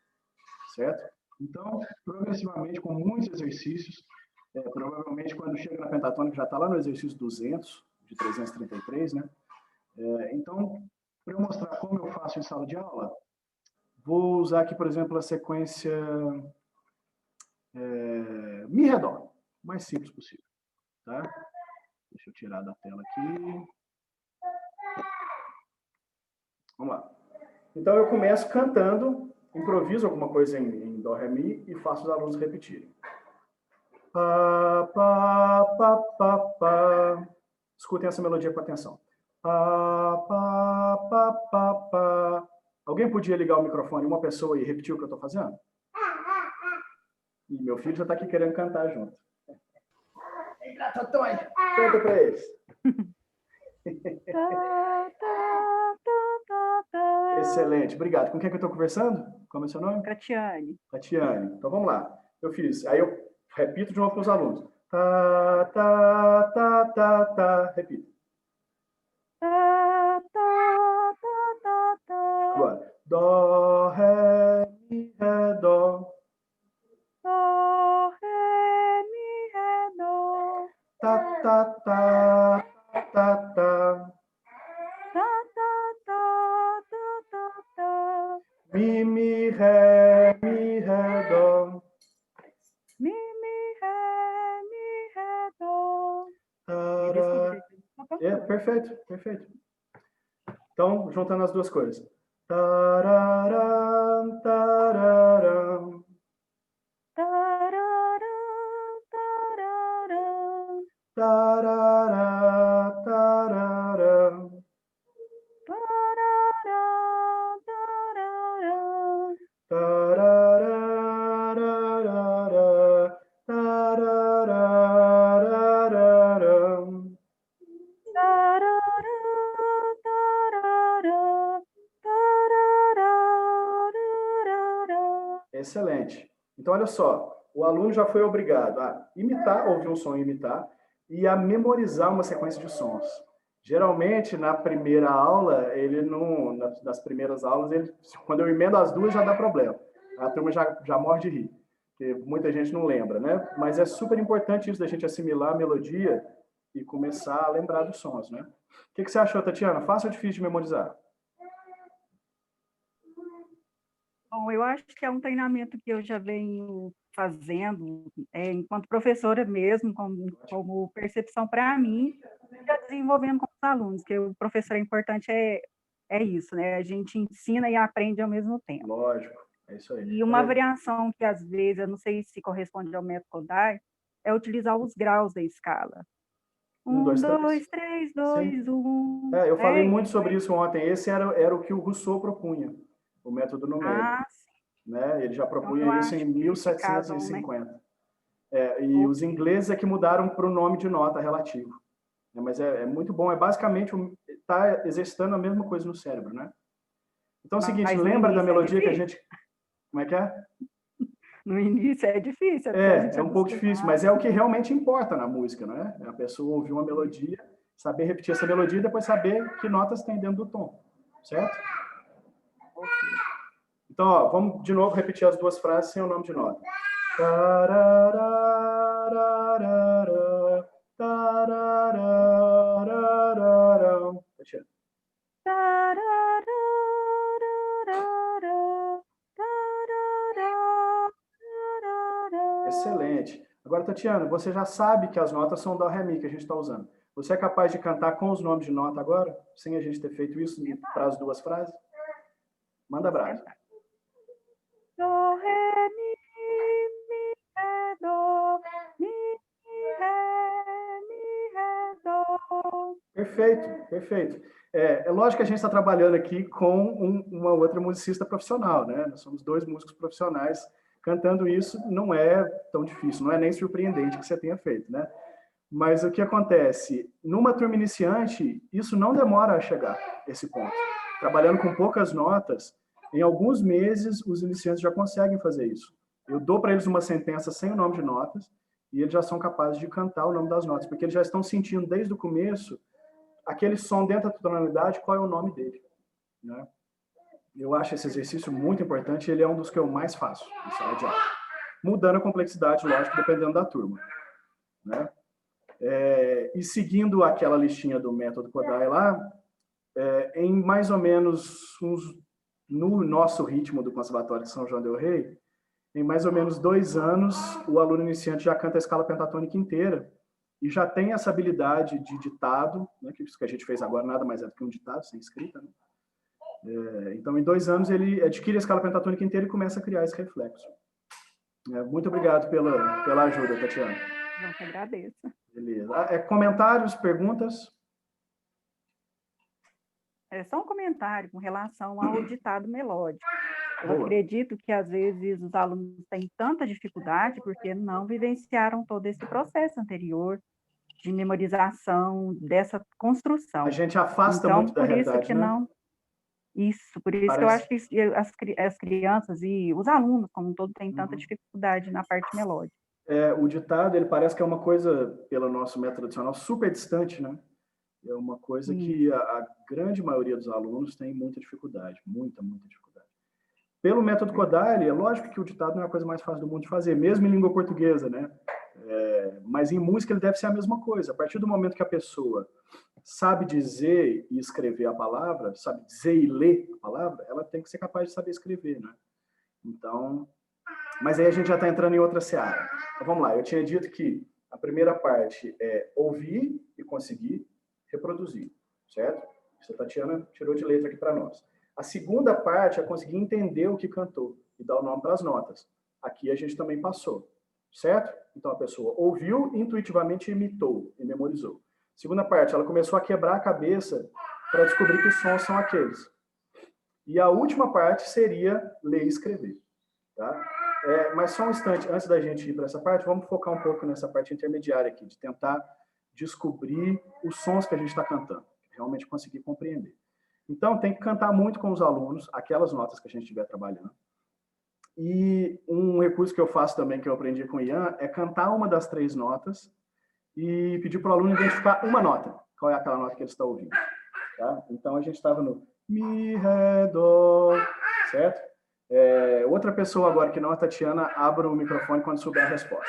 certo? Então, progressivamente, com muitos exercícios, provavelmente quando chega na pentatônica já está lá no exercício 200, de 333, né? Então, para eu mostrar como eu faço em sala de aula, vou usar aqui, por exemplo, a sequência Mi, Ré, Dó, o mais simples possível. Tá? Deixa eu tirar da tela aqui. Vamos lá. Então, eu começo cantando, improviso alguma coisa em Dó, Ré, Mi e faço os alunos repetirem. Pá, pá, pá, pá, pá. Escutem essa melodia com atenção. Pá, pá, pá, pá, pá. Alguém podia ligar o microfone, uma pessoa, e repetir o que eu estou fazendo? E meu filho já está aqui querendo cantar junto. Totões, canta para eles. Excelente, obrigado. Com quem que eu estou conversando? Como é o seu nome? Catiane. Catiane. Então vamos lá. Eu fiz. Aí eu repito de novo com os alunos. Tá, tá, tá, tá, tá. Repita. Tá, tá, tá, tá, tá. Agora. Dó, Ré, Mi, Ré, Dó. Dó, Ré, Mi, Ré, Dó. Tá, tá, tá, tá, tá. tá, tá, tá, tá, tá, tá. Mi, ré, dó. Mi, ré, dó. Me Tará. desculpe, gente. Perfeito, perfeito. Então, juntando as duas coisas. Tararam, tararam. Tarará, tarará. Tarará, tarará. Tarará, tarará. Tarararararara. Tarararararam. Tarará, tarará. Tarará. Excelente. Então, olha só, o aluno já foi obrigado a imitar, ouvir um som e imitar, e a memorizar uma sequência de sons. Geralmente, na primeira aula, ele não, nas primeiras aulas, quando eu emendo as duas, já dá problema. A turma já morre de rir, porque muita gente não lembra, né? Mas é super importante isso da gente assimilar a melodia e começar a lembrar dos sons, né? O que você achou, Tatiana? Fácil ou difícil de memorizar? Bom, eu acho que é um treinamento que eu já venho fazendo, enquanto professora mesmo, como percepção para mim, já desenvolvendo com os alunos, que o professor é importante, é isso, né? A gente ensina e aprende ao mesmo tempo. Lógico, é isso aí. E uma variação que, às vezes, eu não sei se corresponde ao método Kodály, é utilizar os graus da escala. 1, 2, 3. 2, 3, 2, 1. Eu falei muito sobre isso ontem. Esse era o que o Rousseau propunha, o método numérico. Ah, sim. Né? Ele já Então, propunha isso em casam, né? 1750. E os ingleses é que mudaram para o nome de nota relativo. Mas é muito bom. É basicamente está exercitando a mesma coisa no cérebro, né? Então é o seguinte, Mas no lembra da início melodia que a gente... Como é que é? No início é difícil, porque a gente É um pouco difícil, mas é o que realmente importa na música, não é? A pessoa ouvir uma melodia, saber repetir essa melodia e depois saber que notas tem dentro do tom, certo? Então, ó, vamos de novo repetir as duas frases sem o nome de nota. Tararararara, tararararara. Tatiana. Excelente. Agora, Tatiana, você já sabe que as notas são Dó, Ré, Mi que a gente está usando. Você é capaz de cantar com os nomes de nota agora, sem a gente ter feito isso para as duas frases? Manda abraço. Dó, ré, mi, ré, dó, mi, ré, dó. Perfeito, perfeito. É lógico que a gente está trabalhando aqui com uma outra musicista profissional, né? Nós somos dois músicos profissionais cantando isso, não é tão difícil, não é nem surpreendente que você tenha feito, né? Mas o que acontece? Numa turma iniciante, isso não demora a chegar, esse ponto. Trabalhando com poucas notas, em alguns meses, os iniciantes já conseguem fazer isso. Eu dou para eles uma sentença sem o nome de notas e eles já são capazes de cantar o nome das notas, porque eles já estão sentindo desde o começo aquele som dentro da tonalidade, qual é o nome dele, né? Eu acho esse exercício muito importante, ele é um dos que eu mais faço em sala de aula. Mudando a complexidade, lógico, dependendo da turma, né? E seguindo aquela listinha do método Kodály lá, em mais ou menos no nosso ritmo do Conservatório de São João del Rei, em mais ou menos 2 anos, o aluno iniciante já canta a escala pentatônica inteira e já tem essa habilidade de ditado, né, que isso que a gente fez agora nada mais é do que um ditado sem escrita, né? Então, em 2 anos, ele adquire a escala pentatônica inteira e começa a criar esse reflexo. Muito obrigado pela ajuda, Tatiana. Eu que agradeço. Beleza. Comentários, perguntas? É só um comentário com relação ao ditado melódico. Eu Boa. acredito que, às vezes, os alunos têm tanta dificuldade porque não vivenciaram todo esse processo anterior de memorização, dessa construção. A gente afasta Então, muito da por isso realidade, que né? não... Isso, por isso que eu acho que as crianças e os alunos, como um todo, têm tanta dificuldade na parte melódica. O ditado, ele parece que é uma coisa, pelo nosso método tradicional, super distante, né? É uma coisa que a grande maioria dos alunos tem muita dificuldade, muita dificuldade. Pelo método Kodály, é lógico que o ditado não é a coisa mais fácil do mundo de fazer, mesmo em língua portuguesa, né? Mas em música ele deve ser a mesma coisa. A partir do momento que a pessoa sabe dizer e escrever a palavra, sabe dizer e ler a palavra, ela tem que ser capaz de saber escrever, né? Então, mas aí a gente já está entrando em outra seara. Então, vamos lá, eu tinha dito que a primeira parte é ouvir e conseguir reproduzir, certo? Isso a Tatiana tirou de letra aqui para nós. A segunda parte é conseguir entender o que cantou e dar o nome para as notas. Aqui a gente também passou, certo? Então a pessoa ouviu, intuitivamente imitou e memorizou. Segunda parte, ela começou a quebrar a cabeça para descobrir que os sons são aqueles. E a última parte seria ler e escrever, tá? Mas só um instante, antes da gente ir para essa parte, vamos focar um pouco nessa parte intermediária aqui, de tentar descobrir os sons que a gente está cantando, realmente conseguir compreender. Então, tem que cantar muito com os alunos, aquelas notas que a gente estiver trabalhando. E um recurso que eu faço também, que eu aprendi com o Ian, é cantar uma das 3 notas e pedir para o aluno identificar uma nota. Qual é aquela nota que ele está ouvindo. Tá? Então, a gente estava no Mi, Ré, Dó, certo? Outra pessoa agora, que não a Tatiana, abra o microfone quando souber a resposta.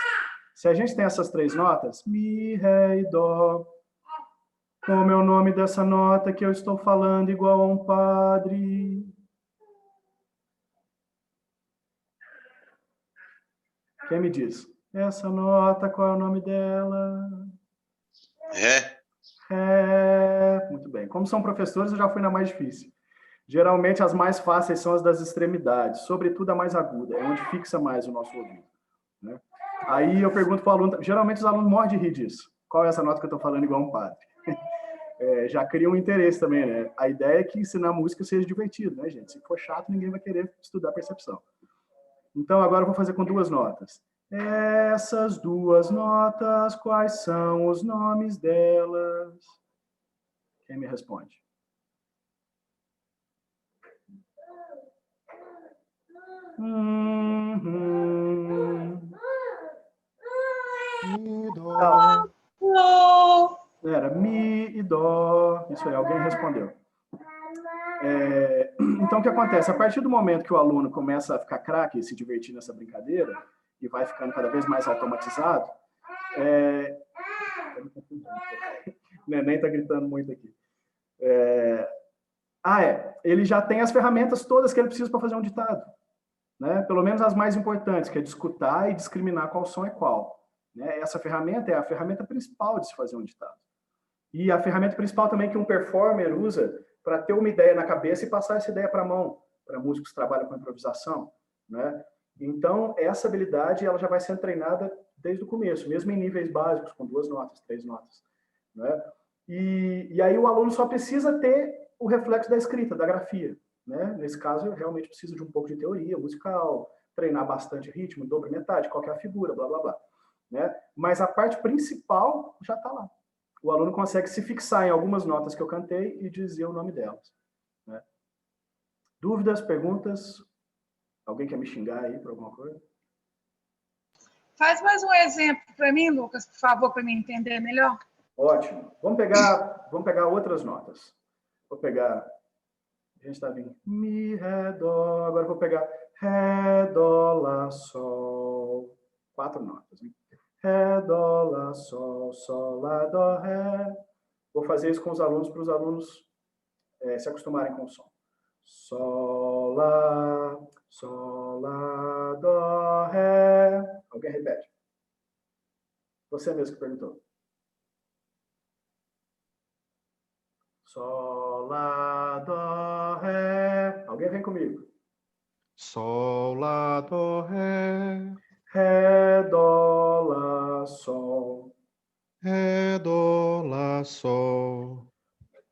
Se a gente tem essas 3 notas, Mi, Ré e Dó, como é o nome dessa nota que eu estou falando igual a um padre? Quem me diz? Essa nota, qual é o nome dela? Ré. Ré. Muito bem. Como são professores, eu já fui na mais difícil. Geralmente, as mais fáceis são as das extremidades, sobretudo a mais aguda, é onde fixa mais o nosso ouvido, né? Aí eu pergunto para o aluno, geralmente os alunos morrem de rir disso. Qual é essa nota que eu estou falando igual a um padre? Já cria um interesse também, né? A ideia é que ensinar música seja divertido, né, gente? Se for chato, ninguém vai querer estudar percepção. Então, agora eu vou fazer com 2 notas. Essas 2 notas, quais são os nomes delas? Quem me responde? Mi, dó. Era mi e dó. Isso aí, alguém respondeu. Então, o que acontece? A partir do momento que o aluno começa a ficar craque e se divertir nessa brincadeira, e vai ficando cada vez mais automatizado, o neném está gritando muito aqui. Ele já tem as ferramentas todas que ele precisa para fazer um ditado, né? Pelo menos as mais importantes, que é de escutar e discriminar qual som é qual, né? Essa ferramenta é a ferramenta principal de se fazer um ditado. E a ferramenta principal também que um performer usa para ter uma ideia na cabeça e passar essa ideia para a mão, para músicos que trabalham com improvisação, né? Então, essa habilidade ela já vai sendo treinada desde o começo, mesmo em níveis básicos, com 2 notas, 3 notas, né? E aí o aluno só precisa ter o reflexo da escrita, da grafia, né? Nesse caso, eu realmente preciso de um pouco de teoria musical, treinar bastante ritmo, dobre metade, qual que é a figura, blá, blá, blá, né? Mas a parte principal já está lá. O aluno consegue se fixar em algumas notas que eu cantei e dizer o nome delas, né? Dúvidas, perguntas? Alguém quer me xingar aí por alguma coisa? Faz mais um exemplo para mim, Lucas, por favor, para me entender melhor. Ótimo. Vamos pegar outras notas. Vou pegar... A gente está vindo Mi, Ré, Dó. Agora eu vou pegar Ré, Dó, Lá, Sol. 4 notas, hein? Ré, Dó, Lá, Sol, Sol, Lá, Dó, Ré. Vou fazer isso com os alunos, para os alunos se acostumarem com o som. Sol, Lá, Dó, Ré. Alguém repete? Você mesmo que perguntou. Sol, Lá, Dó, Ré. Alguém vem comigo. Sol, Lá, Dó, Ré. Ré, Dó, Lá, Sol. Ré, Dó, Lá, Sol.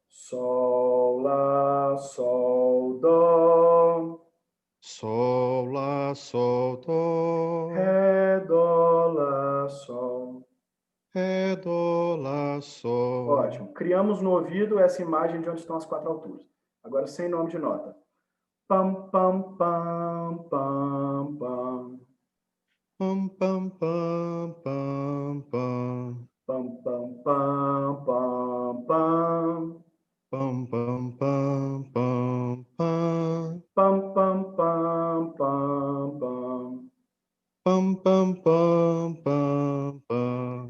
Sol, Lá, Sol, Dó. Sol, Lá, Sol, Dó. Ré, Dó, Lá, Sol. Ré, Dó, Lá, Sol. Ótimo. Criamos no ouvido essa imagem de onde estão as 4 alturas. Agora sem nome de nota. Pam, pam, pam, pam, pam. Pam, pam, pam, pam, pam. Pam, pam, pam, pam, pam. Pam, pam, pam, pam, pam. Pam, pam, pam, pam, pam. Pam, pam, pam, pam, pam.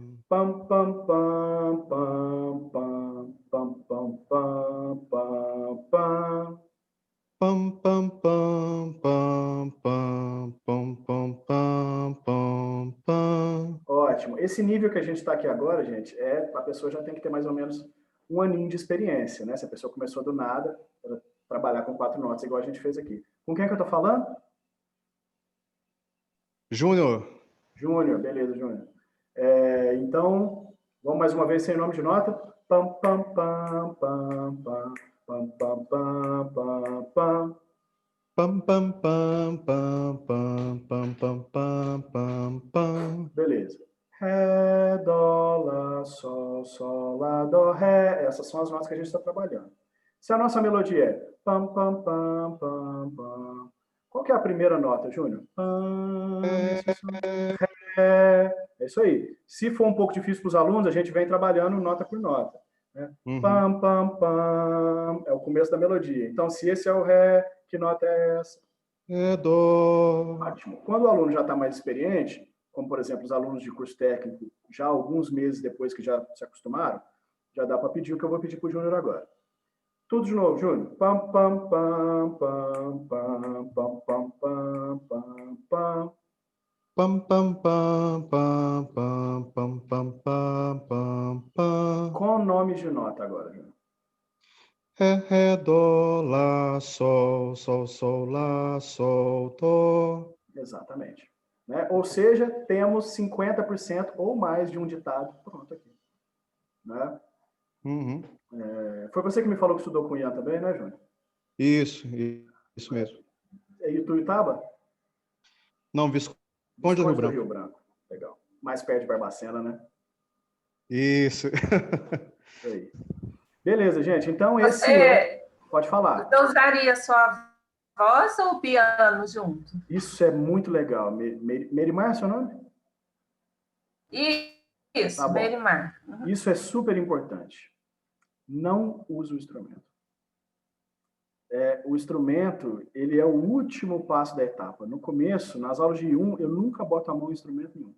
Esse nível que a gente está aqui agora, gente, a pessoa já tem que ter mais ou menos um aninho de experiência, né? Se a pessoa começou do nada, ela trabalhar com 4 notas, igual a gente fez aqui. Com quem é que eu estou falando? Júnior. Júnior, beleza, Júnior. Então, vamos mais uma vez sem nome de nota. Pam, pam, pam, pam, pam, pam, pam, pam, pam, pam. Pam, pam, pam, pam, pam, pam, pam, pam, pam, pam. Beleza. Ré, dó, lá, sol, lá, dó, ré. Essas são as notas que a gente está trabalhando. Se a nossa melodia é pam, pam, pam, pam, pam. Qual que é a primeira nota, Júnior? Pam, ré. É isso aí. Se for um pouco difícil para os alunos, a gente vem trabalhando nota por nota. Né? Pam, pam, pam. É o começo da melodia. Então, se esse é o ré, que nota é essa? É dó. Ótimo. Quando o aluno já está mais experiente, como, por exemplo, os alunos de curso técnico, já alguns meses depois que já se acostumaram, já dá para pedir o que eu vou pedir para o Júnior agora. Tudo de novo, Júnior. Pam, pam, pam, pam, pam, pam, pam, pam, pam, pam. Pam, pam, pam, pam, pam, pam, pam, pam, pam, pam. Com nomes de nota agora, Júnior. Ré, dó, lá, sol, lá, sol, dó. Exatamente. Né? Ou seja, temos 50% ou mais de um ditado pronto aqui. Né? Foi você que me falou que estudou com o Ian também, né, Júnior? Isso mesmo. E Ituiutaba? Não, Visconde do Rio Branco. Legal. Mais perto de Barbacena, né? Isso. Isso aí. Beleza, gente. Então, pode falar. Você usaria só a voz ou o piano junto? Isso é muito legal. Merimar é seu nome? Isso, tá, Merimar. Isso é super importante. Não use o instrumento. O instrumento, ele é o último passo da etapa. No começo, nas aulas de 1, eu nunca boto a mão em instrumento nenhum.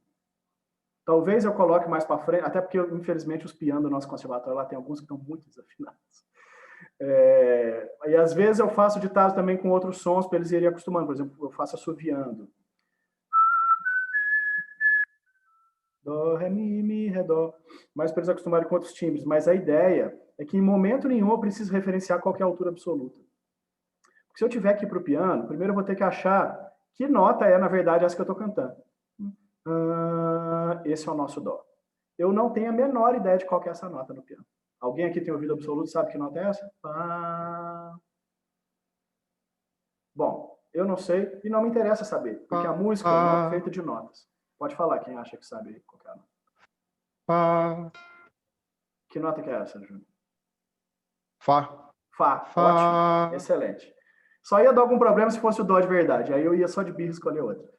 Talvez eu coloque mais para frente, até porque, infelizmente, os pianos do nosso conservatório lá tem alguns que estão muito desafinados. E às vezes eu faço ditados também com outros sons para eles irem acostumando. Por exemplo, eu faço assoviando. Dó, ré, mi, ré, dó. Mas para eles acostumarem com outros timbres. Mas a ideia é que em momento nenhum eu preciso referenciar qual que é a altura absoluta. Porque se eu tiver que ir para o piano, primeiro eu vou ter que achar que nota é, na verdade, essa que eu estou cantando. Esse é o nosso dó. Eu não tenho a menor ideia de qual que é essa nota no piano. Alguém aqui tem ouvido absoluto, sabe que nota é essa? Bom, eu não sei e não me interessa saber, porque a música é uma nota feita de notas. Pode falar quem acha que sabe qual que é a nota. Que nota que é essa, Júnior? Fá. Fá. Ótimo. Excelente. Só ia dar algum problema se fosse o dó de verdade. Aí eu ia só de birra escolher outra.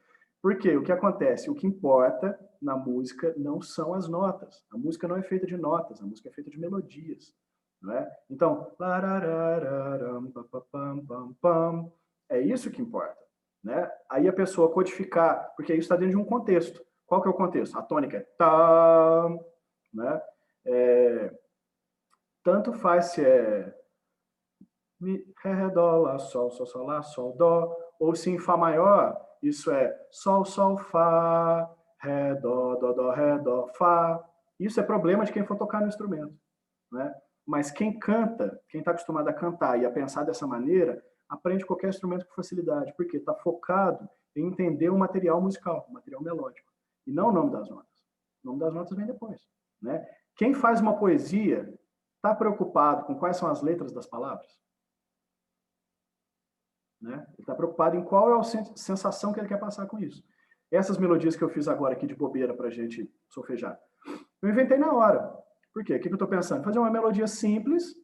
Por quê? O que acontece? O que importa na música não são as notas. A música não é feita de notas, a música é feita de melodias. Não é? Então, é isso que importa. Né? Aí a pessoa codificar, porque isso está dentro de um contexto. Qual que é o contexto? A tônica é tá, né? Tanto faz se é mi, ré, dó, lá, sol, lá, sol, dó, ou se em fá maior, isso é sol, fá, ré, dó, fá. Isso é problema de quem for tocar no instrumento. Né? Mas quem canta, quem está acostumado a cantar e a pensar dessa maneira, aprende qualquer instrumento com facilidade, porque está focado em entender o material musical, o material melódico, e não o nome das notas. O nome das notas vem depois. Né? Quem faz uma poesia está preocupado com quais são as letras das palavras? Né? Ele está preocupado em qual é a sensação que ele quer passar com isso. Essas melodias que eu fiz agora aqui de bobeira para a gente solfejar, eu inventei na hora. Por quê? O que eu estou pensando? Fazer uma melodia simples,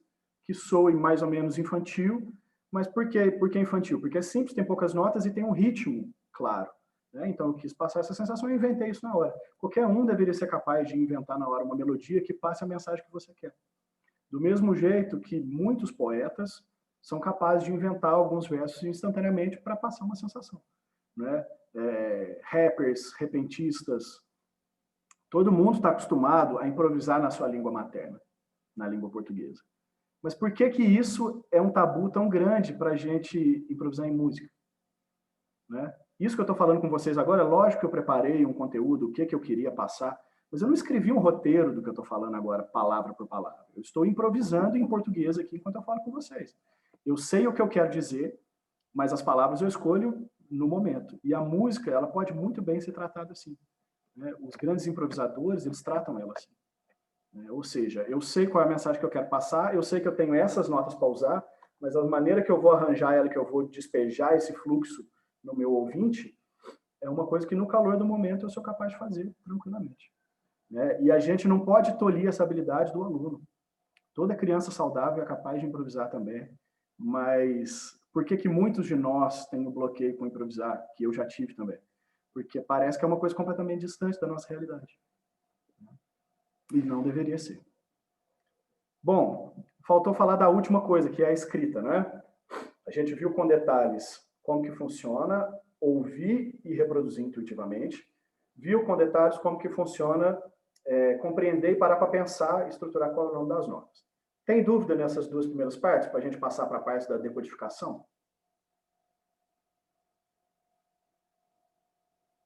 que soe mais ou menos infantil. Mas por que infantil? Porque é simples, tem poucas notas e tem um ritmo claro. Né? Então eu quis passar essa sensação e inventei isso na hora. Qualquer um deveria ser capaz de inventar na hora uma melodia que passe a mensagem que você quer. Do mesmo jeito que muitos poetas são capazes de inventar alguns versos instantaneamente para passar uma sensação. Né? Rappers, repentistas, todo mundo está acostumado a improvisar na sua língua materna, na língua portuguesa. Mas por que isso é um tabu tão grande para a gente improvisar em música? Né? Isso que eu estou falando com vocês agora, é lógico que eu preparei um conteúdo, o que eu queria passar, Mas eu não escrevi um roteiro do que eu estou falando agora, palavra por palavra. Eu estou improvisando em português aqui enquanto eu falo com vocês. Eu sei o que eu quero dizer, mas as palavras eu escolho no momento. E a música, ela pode muito bem ser tratada assim, né? Os grandes improvisadores, eles tratam ela assim. Ou seja, eu sei qual é a mensagem que eu quero passar, eu sei que eu tenho essas notas para usar, mas a maneira que eu vou arranjar ela, que eu vou despejar esse fluxo no meu ouvinte, é uma coisa que no calor do momento eu sou capaz de fazer tranquilamente. Né? E a gente não pode tolir essa habilidade do aluno. Toda criança saudável é capaz de improvisar também, mas por que que muitos de nós têm o bloqueio com improvisar, que eu já tive também? Porque parece que é uma coisa completamente distante da nossa realidade. E não deveria ser. Bom, faltou falar da última coisa, que é a escrita, né? A gente viu com detalhes como que funciona ouvir e reproduzir intuitivamente, viu com detalhes como que funciona compreender e parar para pensar e estruturar qual é o nome das notas. Tem dúvida nessas duas primeiras partes, para a gente passar para a parte da decodificação?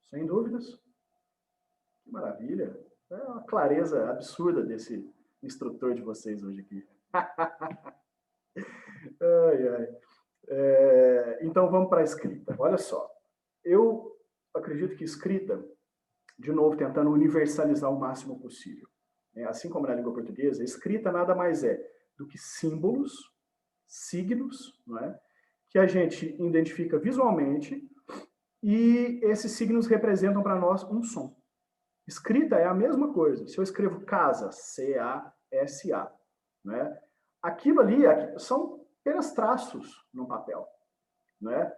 Sem dúvidas? Que maravilha! É uma clareza absurda desse instrutor de vocês hoje aqui. Ai, ai. Então vamos para a escrita. Olha só, eu acredito que escrita, de novo, tentando universalizar o máximo possível. Assim como na língua portuguesa, escrita nada mais é do que símbolos, signos, não é? Que a gente identifica visualmente e esses signos representam para nós um som. Escrita é a mesma coisa. Se eu escrevo casa, C-A-S-A, né? Aquilo ali são apenas traços no papel, né?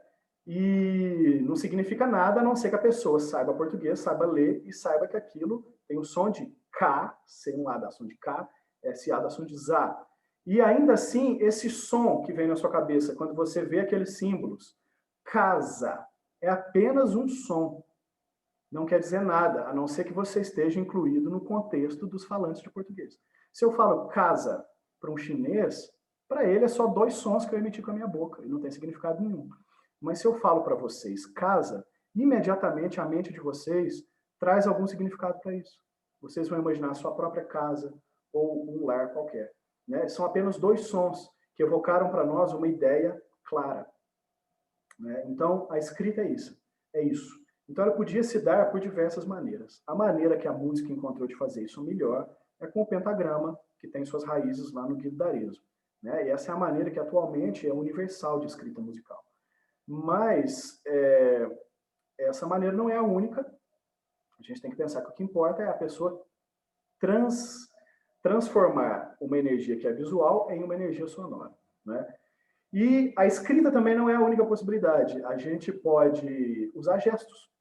E não significa nada a não ser que a pessoa saiba português, saiba ler e saiba que aquilo tem o som de K, C1A dá som de K, S-A dá som de ZA. E ainda assim, esse som que vem na sua cabeça, quando você vê aqueles símbolos, casa, é apenas um som. Não quer dizer nada, a não ser que você esteja incluído no contexto dos falantes de português. Se eu falo casa para um chinês, para ele é só dois sons que eu emiti com a minha boca, e não tem significado nenhum. Mas se eu falo para vocês casa, imediatamente a mente de vocês traz algum significado para isso. Vocês vão imaginar a sua própria casa ou um lar qualquer. Né? São apenas dois sons que evocaram para nós uma ideia clara. Né? Então, a escrita é isso. É isso. Então, ela podia se dar por diversas maneiras. A maneira que a música encontrou de fazer isso melhor é com o pentagrama, que tem suas raízes lá no Guido d'Arezzo. Né? E essa é a maneira que atualmente é universal de escrita musical. Mas essa maneira não é a única. A gente tem que pensar que o que importa é a pessoa transformar uma energia que é visual em uma energia sonora. Né? E a escrita também não é a única possibilidade. A gente pode usar gestos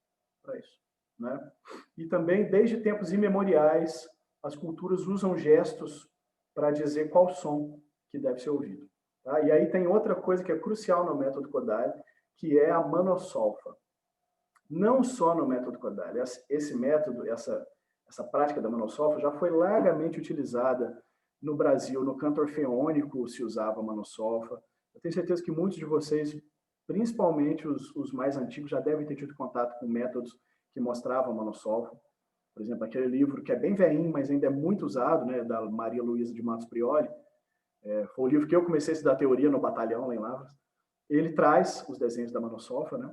para isso. Né? E também, desde tempos imemoriais, as culturas usam gestos para dizer qual som que deve ser ouvido. Tá? E aí tem outra coisa que é crucial no método Kodály, que é a manossolfa. Não só no método Kodály. Esse método, essa prática da manossolfa já foi largamente utilizada no Brasil. No canto orfeônico se usava a manossolfa. Eu tenho certeza que muitos de vocês, principalmente os mais antigos, já devem ter tido contato com métodos que mostravam a manossolfa. Por exemplo, aquele livro que é bem velhinho, mas ainda é muito usado, né, da Maria Luísa de Matos Prioli. Foi o livro que eu comecei a estudar teoria no batalhão lá em Lavras. Ele traz os desenhos da manossolfa, né?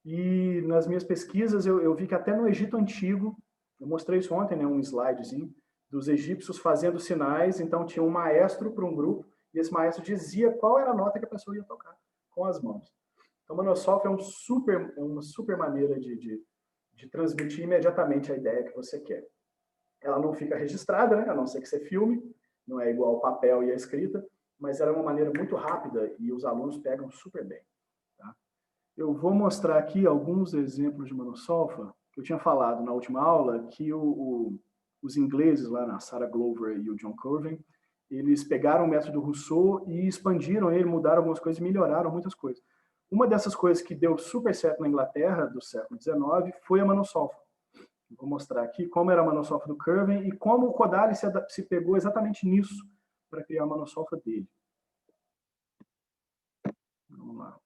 E nas minhas pesquisas eu vi que até no Egito Antigo, eu mostrei isso ontem, né, um slidezinho, dos egípcios fazendo sinais, então tinha um maestro para um grupo, e esse maestro dizia qual era a nota que a pessoa ia tocar com as mãos. Então, a manossolfa é uma super maneira de transmitir imediatamente a ideia que você quer. Ela não fica registrada, né, a não ser que você filme, não é igual ao papel e a escrita, mas ela é uma maneira muito rápida e os alunos pegam super bem. Tá? Eu vou mostrar aqui alguns exemplos de manossolfa. Eu tinha falado na última aula que os ingleses lá, na Sarah Glover e o John Curvin, eles pegaram o método Rousseau e expandiram ele, mudaram algumas coisas e melhoraram muitas coisas. Uma dessas coisas que deu super certo na Inglaterra do século XIX foi a manossolfa. Vou mostrar aqui como era a manossolfa do Curvin e como o Kodály se pegou exatamente nisso para criar a manossolfa dele. Vamos lá.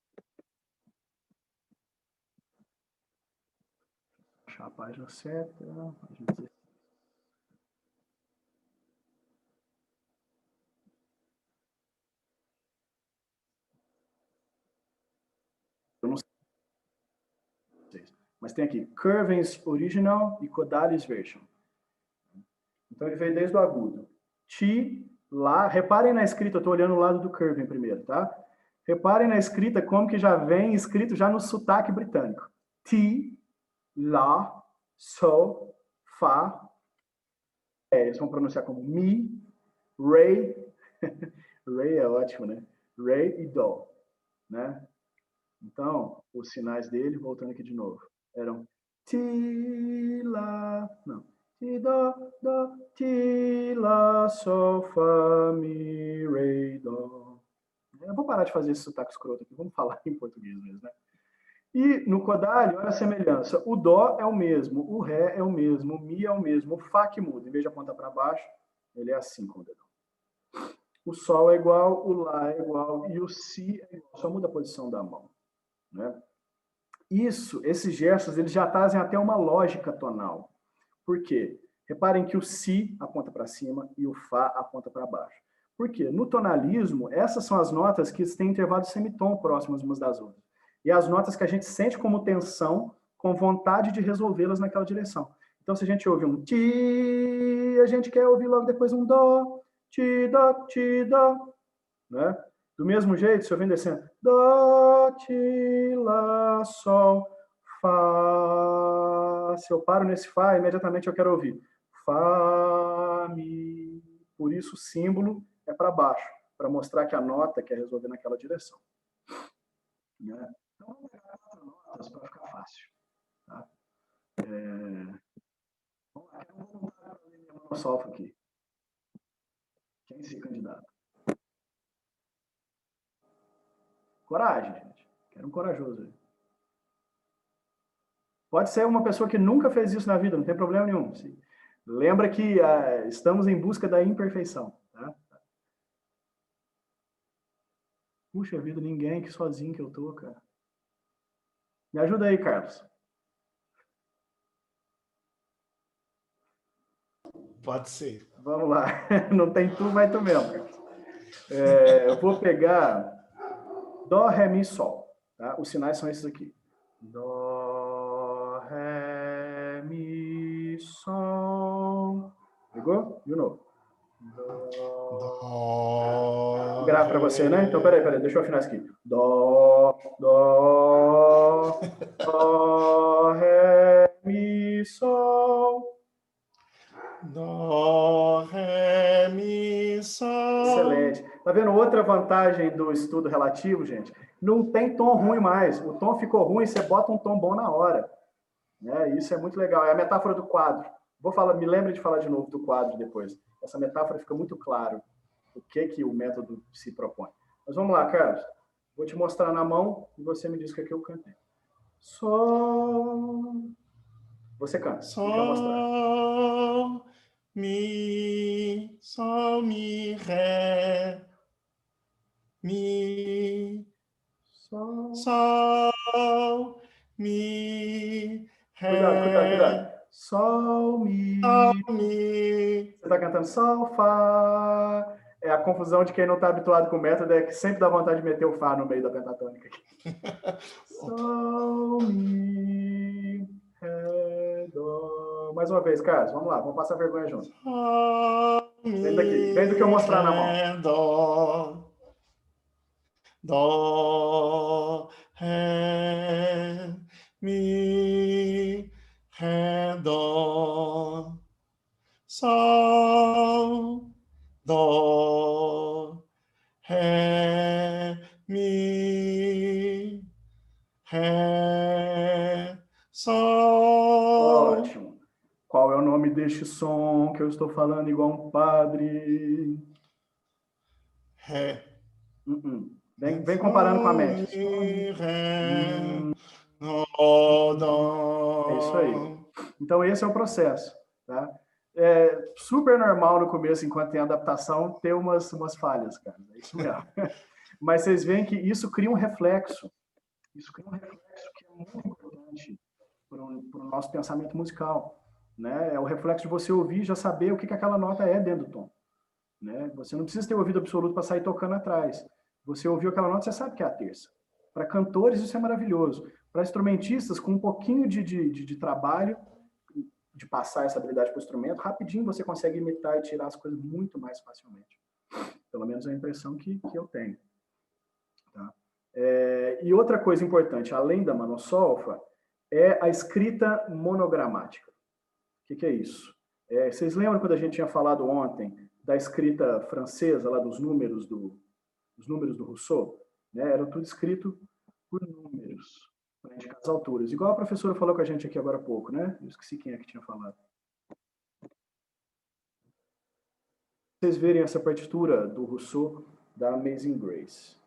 Achar a página certa. Página 16. Mas tem aqui Curvens Original e Kodalis Version. Então ele veio desde o agudo. Ti, lá, reparem na escrita, eu estou olhando o lado do Curven primeiro, tá? Reparem na escrita como que já vem escrito já no sotaque britânico. Ti, lá, sol, fá. Eles vão pronunciar como mi, re. Re é ótimo, né? Re e dó, né? Então, os sinais dele, voltando aqui de novo, eram ti, lá, não, ti, dó, dó, ti, lá, sol, fá, mi, re, dó. Eu vou parar de fazer esse sotaque escroto aqui, vamos falar em português mesmo, né? E no Kodály, olha a semelhança. O dó é o mesmo, o ré é o mesmo, o mi é o mesmo, o fá que muda. Em vez de apontar para baixo, ele é assim com o dedão. O sol é igual, o lá é igual e o si é igual. Só muda a posição da mão, né? Esses gestos, eles já trazem até uma lógica tonal. Por quê? Reparem que o si aponta para cima e o fá aponta para baixo. Por quê? No tonalismo, essas são as notas que têm intervalo de semitom próximas umas das outras. E as notas que a gente sente como tensão, com vontade de resolvê-las naquela direção. Então, se a gente ouve um ti, a gente quer ouvir logo depois um dó, ti, dó, né? Do mesmo jeito, se eu venho descendo, dó, ti, lá, sol, fá. Se eu paro nesse fá, imediatamente eu quero ouvir fá, mi. Por isso o símbolo é para baixo, para mostrar que a nota quer resolver naquela direção. Né? Então, vamos pegar 4 notas para ficar fácil. Tá? Vamos lá, quero voltar para a linha monossolfa aqui. Quem se candidata? Coragem, gente. Quero um corajoso aí. Pode ser uma pessoa que nunca fez isso na vida, não tem problema nenhum. Lembra que estamos em busca da imperfeição. Tá? Puxa vida, ninguém, que sozinho que eu tô, cara. Me ajuda aí, Carlos. Pode ser. Vamos lá. Não tem tu, vai tu mesmo, Carlos. Eu vou pegar Dó, Ré, Mi, Sol. Tá? Os sinais são esses aqui. Dó, Ré, Mi, Sol. Pegou? De novo. Dó. Grave para você, né? Então, peraí, deixa eu afinar isso aqui. Dó, Ré, Mi, Sol. Dó, ré, mi, sol. Excelente. Tá vendo outra vantagem do estudo relativo, gente? Não tem tom ruim mais. O tom ficou ruim, você bota um tom bom na hora. Né? Isso é muito legal. É a metáfora do quadro. Me lembre de falar de novo do quadro depois. Essa metáfora fica muito claro o que o método se propõe. Mas vamos lá, Carlos. Vou te mostrar na mão e você me diz o que é que eu cantei. Sol. Você canta. Sol, mi, sol, mi, ré, mi, sol, mi, ré. Cuidado. Sol, mi. Você está cantando sol, fá. É a confusão de quem não está habituado com o método, é que sempre dá vontade de meter o fá no meio da pentatônica. Sol, mi, ré, dó. Mais uma vez, Carlos, vamos lá, vamos passar vergonha junto. Vem daqui, vem do que eu mostrar na mão. Dó, ré, mi, ré, dó, sol, dó, ré, mi, ré, sol. Ótimo. Qual é o nome deste som que eu estou falando igual um padre? Ré. Vem comparando com a média. Ré, dó. É isso aí. Então, esse é o processo. Tá? É super normal no começo, enquanto tem adaptação, ter umas falhas, cara. É isso mesmo. Mas vocês veem que isso cria um reflexo. Isso cria um reflexo que é muito importante para o nosso pensamento musical. Né? É o reflexo de você ouvir e já saber o que aquela nota é dentro do tom. Né? Você não precisa ter ouvido absoluto para sair tocando atrás. Você ouviu aquela nota, você sabe que é a terça. Para cantores, isso é maravilhoso. Para instrumentistas, com um pouquinho de trabalho, de passar essa habilidade para o instrumento, rapidinho você consegue imitar e tirar as coisas muito mais facilmente. Pelo menos é a impressão que eu tenho. Tá? E outra coisa importante, além da monossolfa, é a escrita monogramática. O que é isso? Vocês lembram quando a gente tinha falado ontem da escrita francesa, lá dos números do Rousseau? Né? Era tudo escrito por números, para indicar as alturas. Igual a professora falou com a gente aqui agora há pouco, né? Eu esqueci quem é que tinha falado. Vocês verem essa partitura do Rousseau, da Amazing Grace.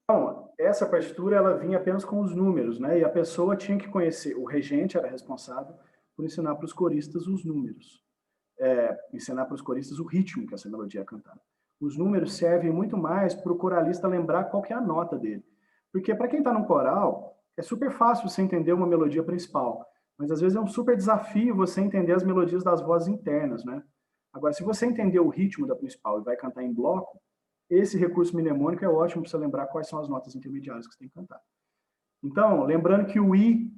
Então, essa partitura ela vinha apenas com os números, né? E a pessoa tinha que conhecer, o regente era responsável por ensinar para os coristas os números, ensinar para os coristas o ritmo que essa melodia é cantada. Os números servem muito mais para o coralista lembrar qual que é a nota dele. Porque para quem está no coral, é super fácil você entender uma melodia principal, mas às vezes é um super desafio você entender as melodias das vozes internas, né? Agora, se você entender o ritmo da principal e vai cantar em bloco, esse recurso mnemônico é ótimo para você lembrar quais são as notas intermediárias que você tem que cantar. Então, lembrando que o I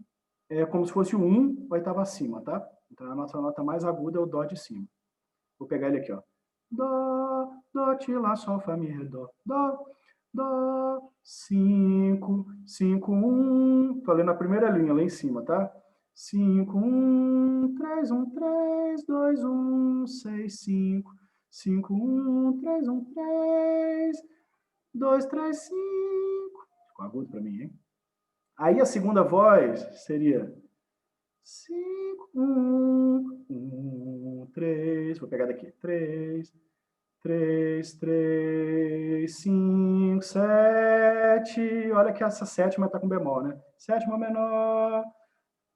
é como se fosse o 1, oitava acima, tá? Então, a nossa nota mais aguda é o Dó de cima. Vou pegar ele aqui, ó. Dó, Dó, Ti, Lá, Sol, Fá, Mi, Ré, Dó. Dó, Dó, 5, 5, 1. Tô lendo a primeira linha lá em cima, tá? 5, 1, 3, 1, 3, 2, 1, 6, 5. 5, 1, 3, 1, 3, 2, 3, 5. Ficou agudo para mim, hein? Aí a segunda voz seria 5, 1, 1, 3. Vou pegar daqui. 3, 3, 3, 5, 7. Olha que essa sétima está com bemol, né? Sétima menor,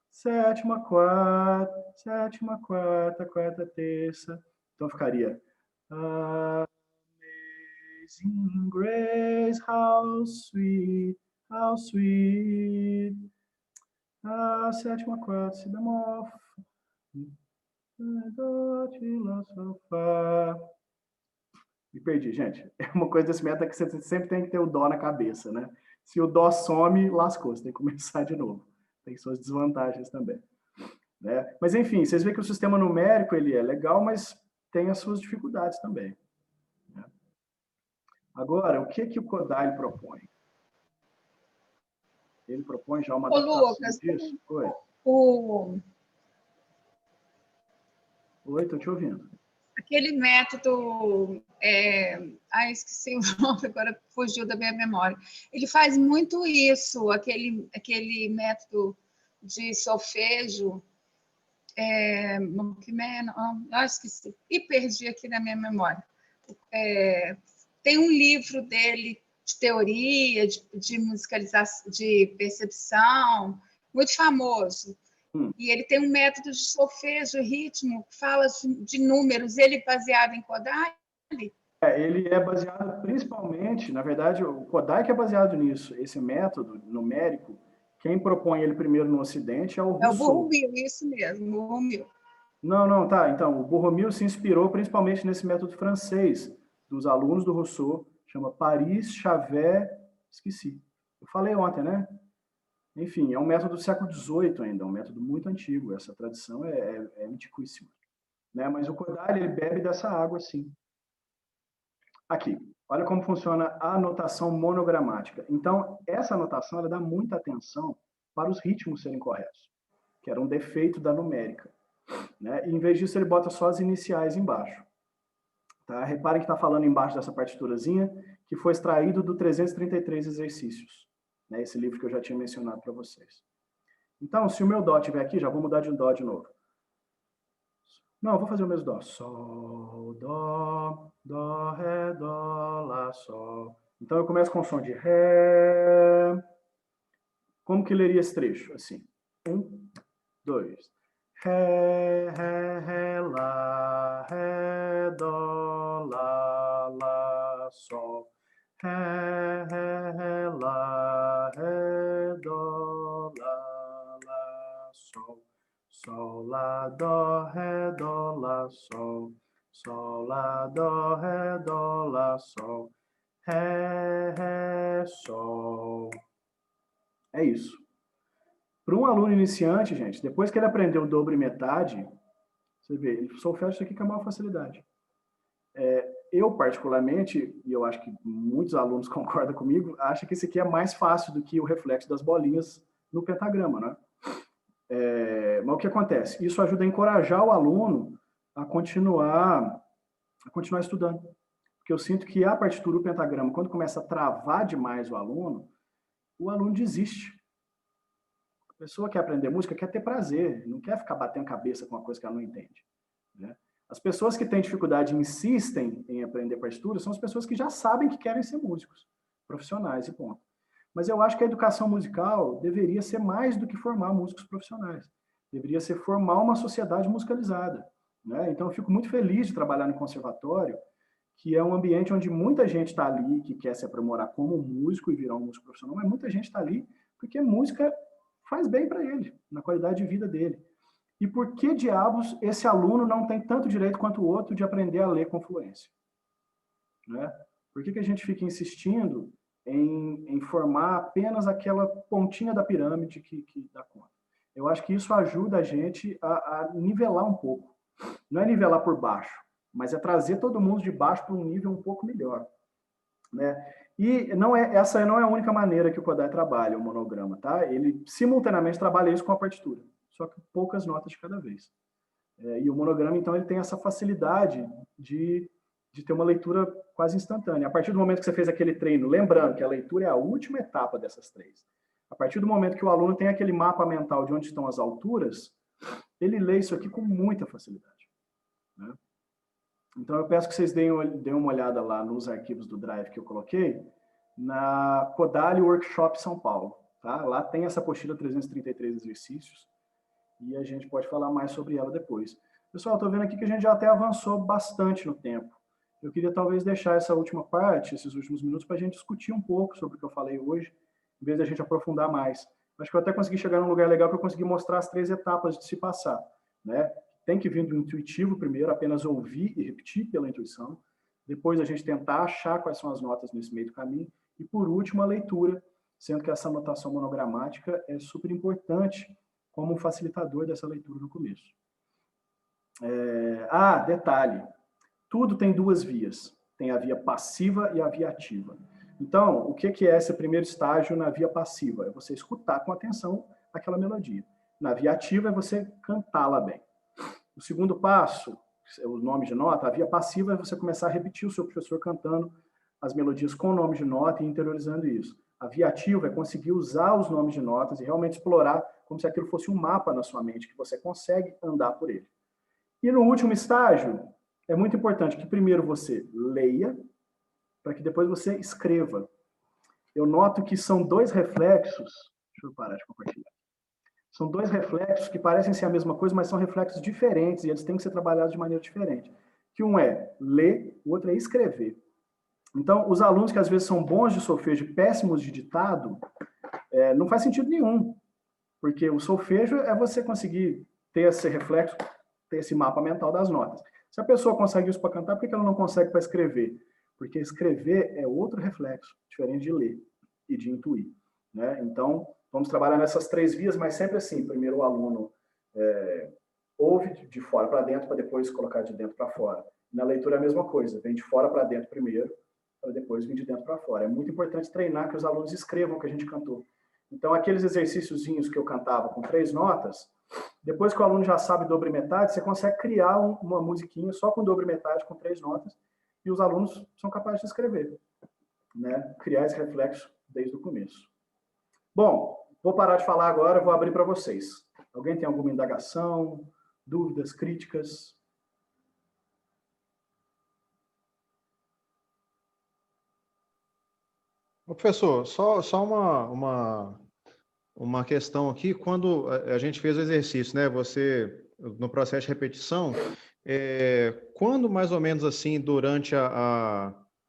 sétima quarta, sétima quarta, quarta terça. Então ficaria Amazing Grace, how sweet, how sweet. A sétima quarta, si bemol, dó, ti, lá, sol, fá. Me perdi, gente. É uma coisa desse método que você sempre tem que ter o dó na cabeça, né? Se o dó some, lascou, você tem que começar de novo. Tem suas desvantagens também. Né? Mas, enfim, vocês veem que o sistema numérico ele é legal, mas tem as suas dificuldades também. Né? Agora, o que o Kodály propõe? Ele propõe já uma adaptação Lucas, disso? Oi. Oi, estou te ouvindo. Aquele método, esqueci o nome, agora fugiu da minha memória. Ele faz muito isso, aquele método de solfejo, esqueci, e perdi aqui na minha memória. Tem um livro dele de teoria, de musicalização, de percepção, muito famoso. E ele tem um método de solfejo, ritmo, que fala de números. Ele é baseado em Kodály? Ele é baseado principalmente, na verdade, o Kodály que é baseado nisso. Esse método numérico, quem propõe ele primeiro no Ocidente é o Rousseau. É o Bourruil, isso mesmo, o Bourruil. Não, tá. Então, o Bourruil se inspirou principalmente nesse método francês, dos alunos do Rousseau, chama Paris, Chavet, esqueci. Eu falei ontem, né? Enfim, é um método do século XVIII ainda, um método muito antigo. Essa tradição é antiquíssima. Né? Mas o Kodály, ele bebe dessa água, sim. Aqui, olha como funciona a notação monogramática. Então, essa notação ela dá muita atenção para os ritmos serem corretos, que era um defeito da numérica. Né? E, em vez disso, ele bota só as iniciais embaixo. Tá? Reparem que está falando embaixo dessa partiturazinha, que foi extraído do 333 exercícios. Né? Esse livro que eu já tinha mencionado para vocês. Então, se o meu Dó estiver aqui, já vou mudar de Dó de novo. Não, eu vou fazer o mesmo Dó. Sol, Dó, Dó, Ré, Dó, Lá, Sol. Então, eu começo com o som de Ré. Como que leria esse trecho? Assim. 1, 2. Ré, Ré, Ré, Lá, Ré, Dó, Lá, Lá, Sol. Ré, Ré, Ré, Lá, Ré, Dó, Lá, Lá, Sol. Sol, Lá, Dó, Ré, Dó, Lá, Sol. Sol, Lá, Dó, Ré, Dó, Lá, Sol. Ré, Ré, Sol. É isso. Para um aluno iniciante, gente, depois que ele aprendeu o dobro e metade, você vê, ele solfeja isso aqui com a maior facilidade. Eu, particularmente, e eu acho que muitos alunos concordam comigo, acho que esse aqui é mais fácil do que o reflexo das bolinhas no pentagrama, né? Mas o que acontece? Isso ajuda a encorajar o aluno a continuar estudando. Porque eu sinto que a partitura, o pentagrama, quando começa a travar demais o aluno desiste. A pessoa quer aprender música, quer ter prazer, não quer ficar batendo cabeça com uma coisa que ela não entende. Né? As pessoas que têm dificuldade e insistem em aprender partitura são as pessoas que já sabem que querem ser músicos, profissionais e ponto. Mas eu acho que a educação musical deveria ser mais do que formar músicos profissionais. Deveria ser formar uma sociedade musicalizada. Né? Então, eu fico muito feliz de trabalhar no conservatório, que é um ambiente onde muita gente está ali que quer se aprimorar como músico e virar um músico profissional, mas muita gente está ali porque música faz bem para ele, na qualidade de vida dele. E por que diabos esse aluno não tem tanto direito quanto o outro de aprender a ler com fluência? Né? Por que a gente fica insistindo em formar apenas aquela pontinha da pirâmide que dá conta? Eu acho que isso ajuda a gente a nivelar um pouco. Não é nivelar por baixo, mas é trazer todo mundo de baixo para um nível um pouco melhor. Né? E essa não é a única maneira que o Kodály trabalha o monograma, tá? Ele simultaneamente trabalha isso com a partitura, só que poucas notas de cada vez. E o monograma, então, ele tem essa facilidade de ter uma leitura quase instantânea. A partir do momento que você fez aquele treino, lembrando que a leitura é a última etapa dessas 3. A partir do momento que o aluno tem aquele mapa mental de onde estão as alturas, ele lê isso aqui com muita facilidade. Né? Então, eu peço que vocês deem uma olhada lá nos arquivos do Drive que eu coloquei, na Kodály Workshop São Paulo. Tá? Lá tem essa apostila 333 exercícios, e a gente pode falar mais sobre ela depois. Pessoal, estou vendo aqui que a gente já até avançou bastante no tempo. Eu queria talvez deixar essa última parte, esses últimos minutos, para a gente discutir um pouco sobre o que eu falei hoje, em vez da gente aprofundar mais. Acho que eu até consegui chegar num lugar legal que eu consegui mostrar as 3 etapas de se passar. Né? Tem que vir do intuitivo primeiro, apenas ouvir e repetir pela intuição. Depois a gente tentar achar quais são as notas nesse meio do caminho. E por último, a leitura, sendo que essa anotação monogramática é super importante como um facilitador dessa leitura no começo. Detalhe. Tudo tem 2 vias. Tem a via passiva e a via ativa. Então, o que é esse primeiro estágio na via passiva? É você escutar com atenção aquela melodia. Na via ativa é você cantá-la bem. O segundo passo, o nome de nota, a via passiva é você começar a repetir o seu professor cantando as melodias com o nome de nota e interiorizando isso. A via ativa é conseguir usar os nomes de notas e realmente explorar como se aquilo fosse um mapa na sua mente, que você consegue andar por ele. E no último estágio, é muito importante que primeiro você leia, para que depois você escreva. Eu noto que são 2 reflexos, deixa eu parar de compartilhar. São 2 reflexos que parecem ser a mesma coisa, mas são reflexos diferentes e eles têm que ser trabalhados de maneira diferente. Que um é ler, o outro é escrever. Então, os alunos que às vezes são bons de solfejo e péssimos de ditado, não faz sentido nenhum, porque o solfejo é você conseguir ter esse reflexo, ter esse mapa mental das notas. Se a pessoa consegue isso para cantar, por que ela não consegue para escrever? Porque escrever é outro reflexo, diferente de ler e de intuir. Né? Então, vamos trabalhar nessas 3 vias, mas sempre assim. Primeiro o aluno ouve de fora para dentro, para depois colocar de dentro para fora. Na leitura é a mesma coisa, vem de fora para dentro primeiro, para depois vir de dentro para fora. É muito importante treinar que os alunos escrevam o que a gente cantou. Então, aqueles exercíciozinhos que eu cantava com 3 notas, depois que o aluno já sabe dobro e metade, você consegue criar uma musiquinha só com dobro e metade, com 3 notas, e os alunos são capazes de escrever. Né? Criar esse reflexo desde o começo. Bom, vou parar de falar agora, vou abrir para vocês. Alguém tem alguma indagação, dúvidas, críticas? Ô, professor, só uma questão aqui. Quando a gente fez o exercício, né? Você, no processo de repetição, quando mais ou menos assim, durante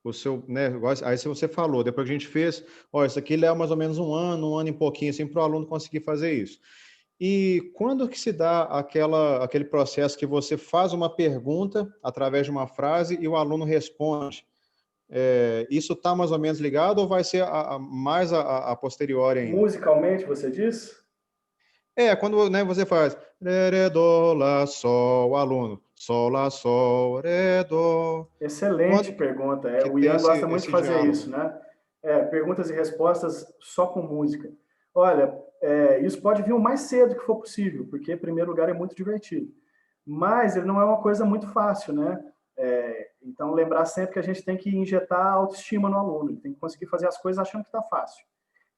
o seu, né? Aí se você falou, depois que a gente fez, ó, isso aqui leva mais ou menos um ano e pouquinho, assim, para o aluno conseguir fazer isso. E quando que se dá aquele processo que você faz uma pergunta através de uma frase e o aluno responde? Isso está mais ou menos ligado ou vai ser mais a posteriori ainda? Musicalmente, você diz? Quando, né, você faz ré, dó, lá, sol, aluno, sol, lá, sol, ré, dó. Excelente pergunta. que O tem Ian gosta muito de esse fazer diálogo? isso, né? Perguntas e respostas só com música. Olha, isso pode vir o mais cedo que for possível, porque, em primeiro lugar, é muito divertido. Mas ele não é uma coisa muito fácil, né? Então, lembrar sempre que a gente tem que injetar autoestima no aluno. Ele tem que conseguir fazer as coisas achando que está fácil.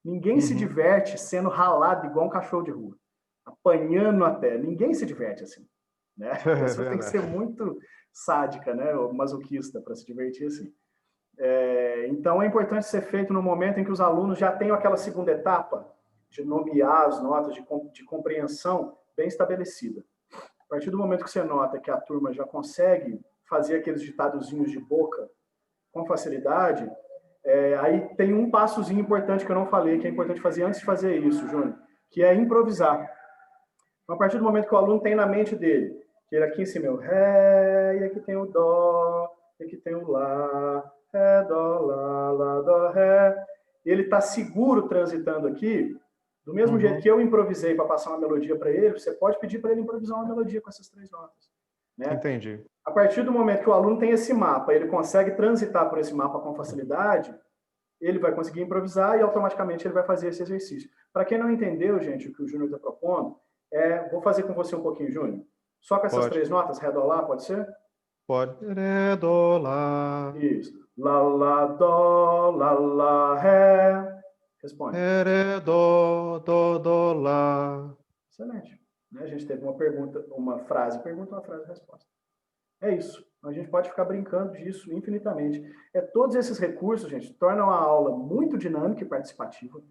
Ninguém se diverte sendo ralado igual um cachorro de rua, apanhando até. Ninguém se diverte assim, né? A pessoa tem que ser muito sádica, né? Ou masoquista para se divertir assim. Então, é importante ser feito no momento em que os alunos já tenham aquela segunda etapa de nomear as notas de compreensão bem estabelecida. A partir do momento que você nota que a turma já consegue fazer aqueles ditadozinhos de boca com facilidade, aí tem um passozinho importante que eu não falei, que é importante fazer antes de fazer isso, Júnior, que é improvisar. Então, a partir do momento que o aluno tem na mente dele, que ele aqui em cima é o ré, e aqui tem o dó, e aqui tem o lá, ré, dó, lá, dó, ré, ele está seguro transitando aqui, do mesmo jeito que eu improvisei para passar uma melodia para ele, você pode pedir para ele improvisar uma melodia com essas 3 notas. Né? Entendi. A partir do momento que o aluno tem esse mapa, ele consegue transitar por esse mapa com facilidade, ele vai conseguir improvisar e automaticamente ele vai fazer esse exercício. Para quem não entendeu, gente, o que o Júnior está propondo, vou fazer com você um pouquinho, Júnior. Só com essas 3 notas, ré, dó, lá, pode ser? Pode. Ré, dó, lá. Isso. Lá, dó, ré. Responde. Ré, dó, dó, lá. Excelente. A gente teve uma frase, pergunta, uma frase, resposta. É isso. A gente pode ficar brincando disso infinitamente. Todos esses recursos, gente, tornam a aula muito dinâmica e participativa.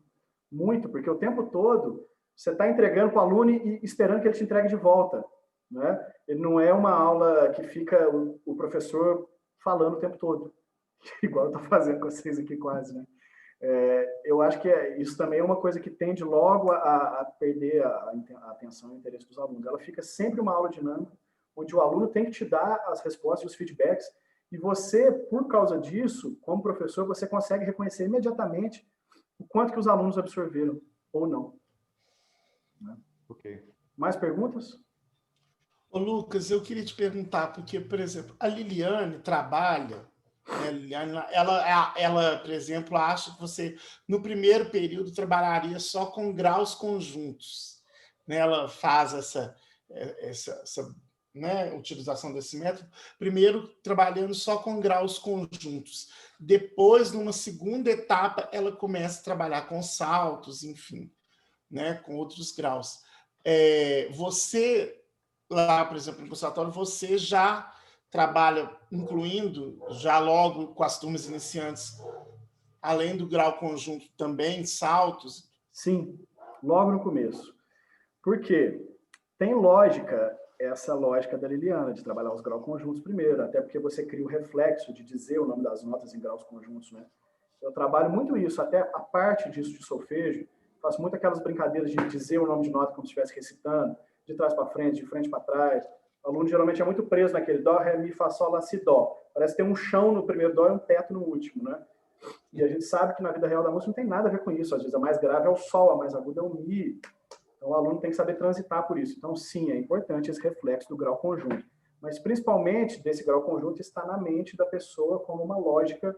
Muito, porque o tempo todo você está entregando para o aluno e esperando que ele te entregue de volta. Né? Ele não é uma aula que fica o professor falando o tempo todo, igual eu estou fazendo com vocês aqui quase. Né? Eu acho que isso também é uma coisa que tende logo a perder a atenção e o interesse dos alunos. Ela fica sempre uma aula dinâmica, onde o aluno tem que te dar as respostas e os feedbacks, e você, por causa disso, como professor, você consegue reconhecer imediatamente o quanto que os alunos absorveram ou não. Né? Ok. Mais perguntas? Ô, Lucas, eu queria te perguntar, porque, por exemplo, a Liliane trabalha, né, ela, por exemplo, acha que você, no primeiro período, trabalharia só com graus conjuntos. Né? Ela faz essa né, utilização desse método, primeiro trabalhando só com graus conjuntos. Depois, numa segunda etapa, ela começa a trabalhar com saltos, enfim, né, com outros graus. Você, lá, por exemplo, no conservatório, você já trabalha incluindo, já logo com as turmas iniciantes, além do grau conjunto também, saltos? Sim, logo no começo. Por quê? Tem lógica, essa lógica da Liliana, de trabalhar os graus conjuntos primeiro, até porque você cria o reflexo de dizer o nome das notas em graus conjuntos, né? Eu trabalho muito isso, até a parte disso de solfejo, faço muito aquelas brincadeiras de dizer o nome de nota como se estivesse recitando, de trás para frente, de frente para trás. O aluno geralmente é muito preso naquele dó, ré, mi, fá, sol, lá, si, dó. Parece ter um chão no primeiro dó e um teto no último, né? E a gente sabe que na vida real da música não tem nada a ver com isso. Às vezes a mais grave é o sol, a mais aguda é o mi. Então o aluno tem que saber transitar por isso. Então sim, é importante esse reflexo do grau conjunto. Mas principalmente desse grau conjunto está na mente da pessoa como uma lógica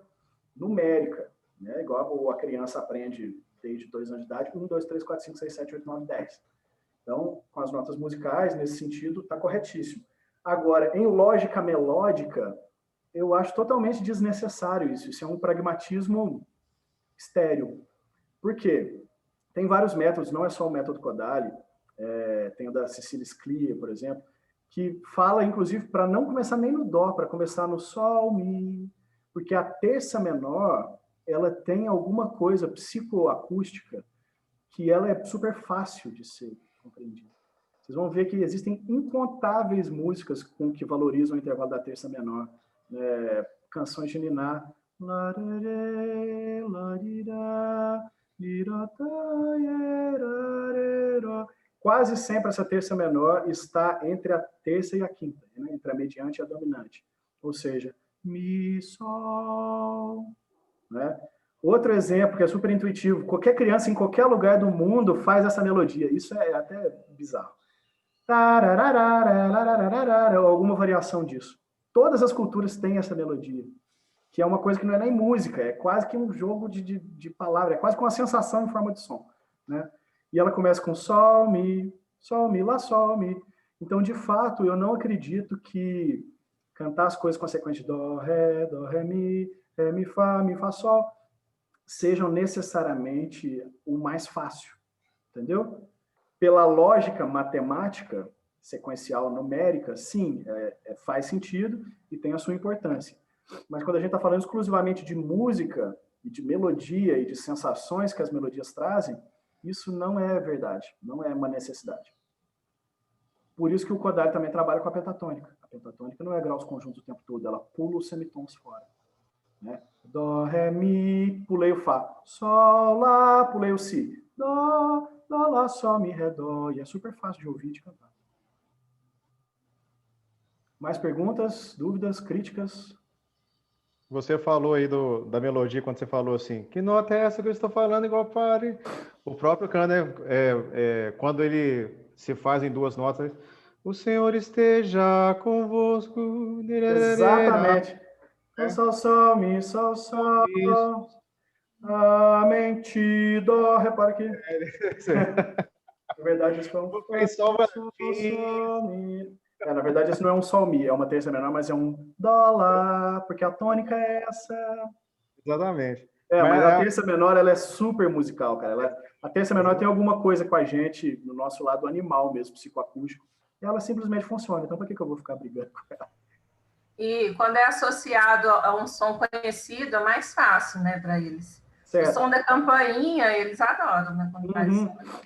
numérica, né? Igual a criança aprende desde 2 anos de idade, 1, 2, 3, 4, 5, 6, 7, 8, 9, 10. Então, com as notas musicais, nesse sentido, está corretíssimo. Agora, em lógica melódica, eu acho totalmente desnecessário isso. Isso é um pragmatismo estéril. Por quê? Tem vários métodos, não é só o método Kodály, tem o da Cecília Sclia, por exemplo, que fala, inclusive, para não começar nem no dó, para começar no sol, mi, porque a terça menor, ela tem alguma coisa psicoacústica que ela é super fácil de ser compreendida. Vocês vão ver que existem incontáveis músicas que valorizam o intervalo da terça menor, né? Canções de Niná. Quase sempre essa terça menor está entre a terça e a quinta, né? Entre a mediante e a dominante. Ou seja, Mi, Sol. Né? Outro exemplo que é super intuitivo, qualquer criança em qualquer lugar do mundo faz essa melodia. Isso é até bizarro. Ou alguma variação disso. Todas as culturas têm essa melodia, que é uma coisa que não é nem música, é quase que um jogo de palavra, é quase que uma sensação em forma de som. Né? E ela começa com sol, mi, lá, sol, mi. Então, de fato, eu não acredito que cantar as coisas com a sequência de dó, ré, mi, fá, sol, sejam necessariamente o mais fácil, entendeu? Pela lógica matemática, sequencial, numérica, sim, faz sentido e tem a sua importância. Mas quando a gente está falando exclusivamente de música, e de melodia e de sensações que as melodias trazem, isso não é verdade, não é uma necessidade. Por isso que o Kodály também trabalha com a pentatônica. A pentatônica não é graus conjuntos o tempo todo, ela pula os semitons fora. Né? Dó, ré, mi, pulei o fá. Sol, lá, pulei o si. Dó, lá, sol, mi, ré, dó. E é super fácil de ouvir e de cantar. Mais perguntas, dúvidas, críticas? Você falou aí da melodia, quando você falou assim, que nota é essa que eu estou falando igual pare? O próprio Kahn, quando ele se faz em duas notas, o Senhor esteja convosco. Exatamente. Sol, sol, mi, sol, sol. Amém, ti, dó. Repara que... Na verdade, isso foi um... Sol, mi. Na verdade, isso não é um sol mi, é uma terça menor, mas é um dó lá, porque a tônica é essa. Exatamente. Mas a terça menor, ela é super musical, cara. A terça menor tem alguma coisa com a gente, no nosso lado animal mesmo, psicoacústico, e ela simplesmente funciona. Então, por que eu vou ficar brigando com ela? E quando é associado a um som conhecido, é mais fácil, né, para eles. Certo. O som da campainha, eles adoram, né?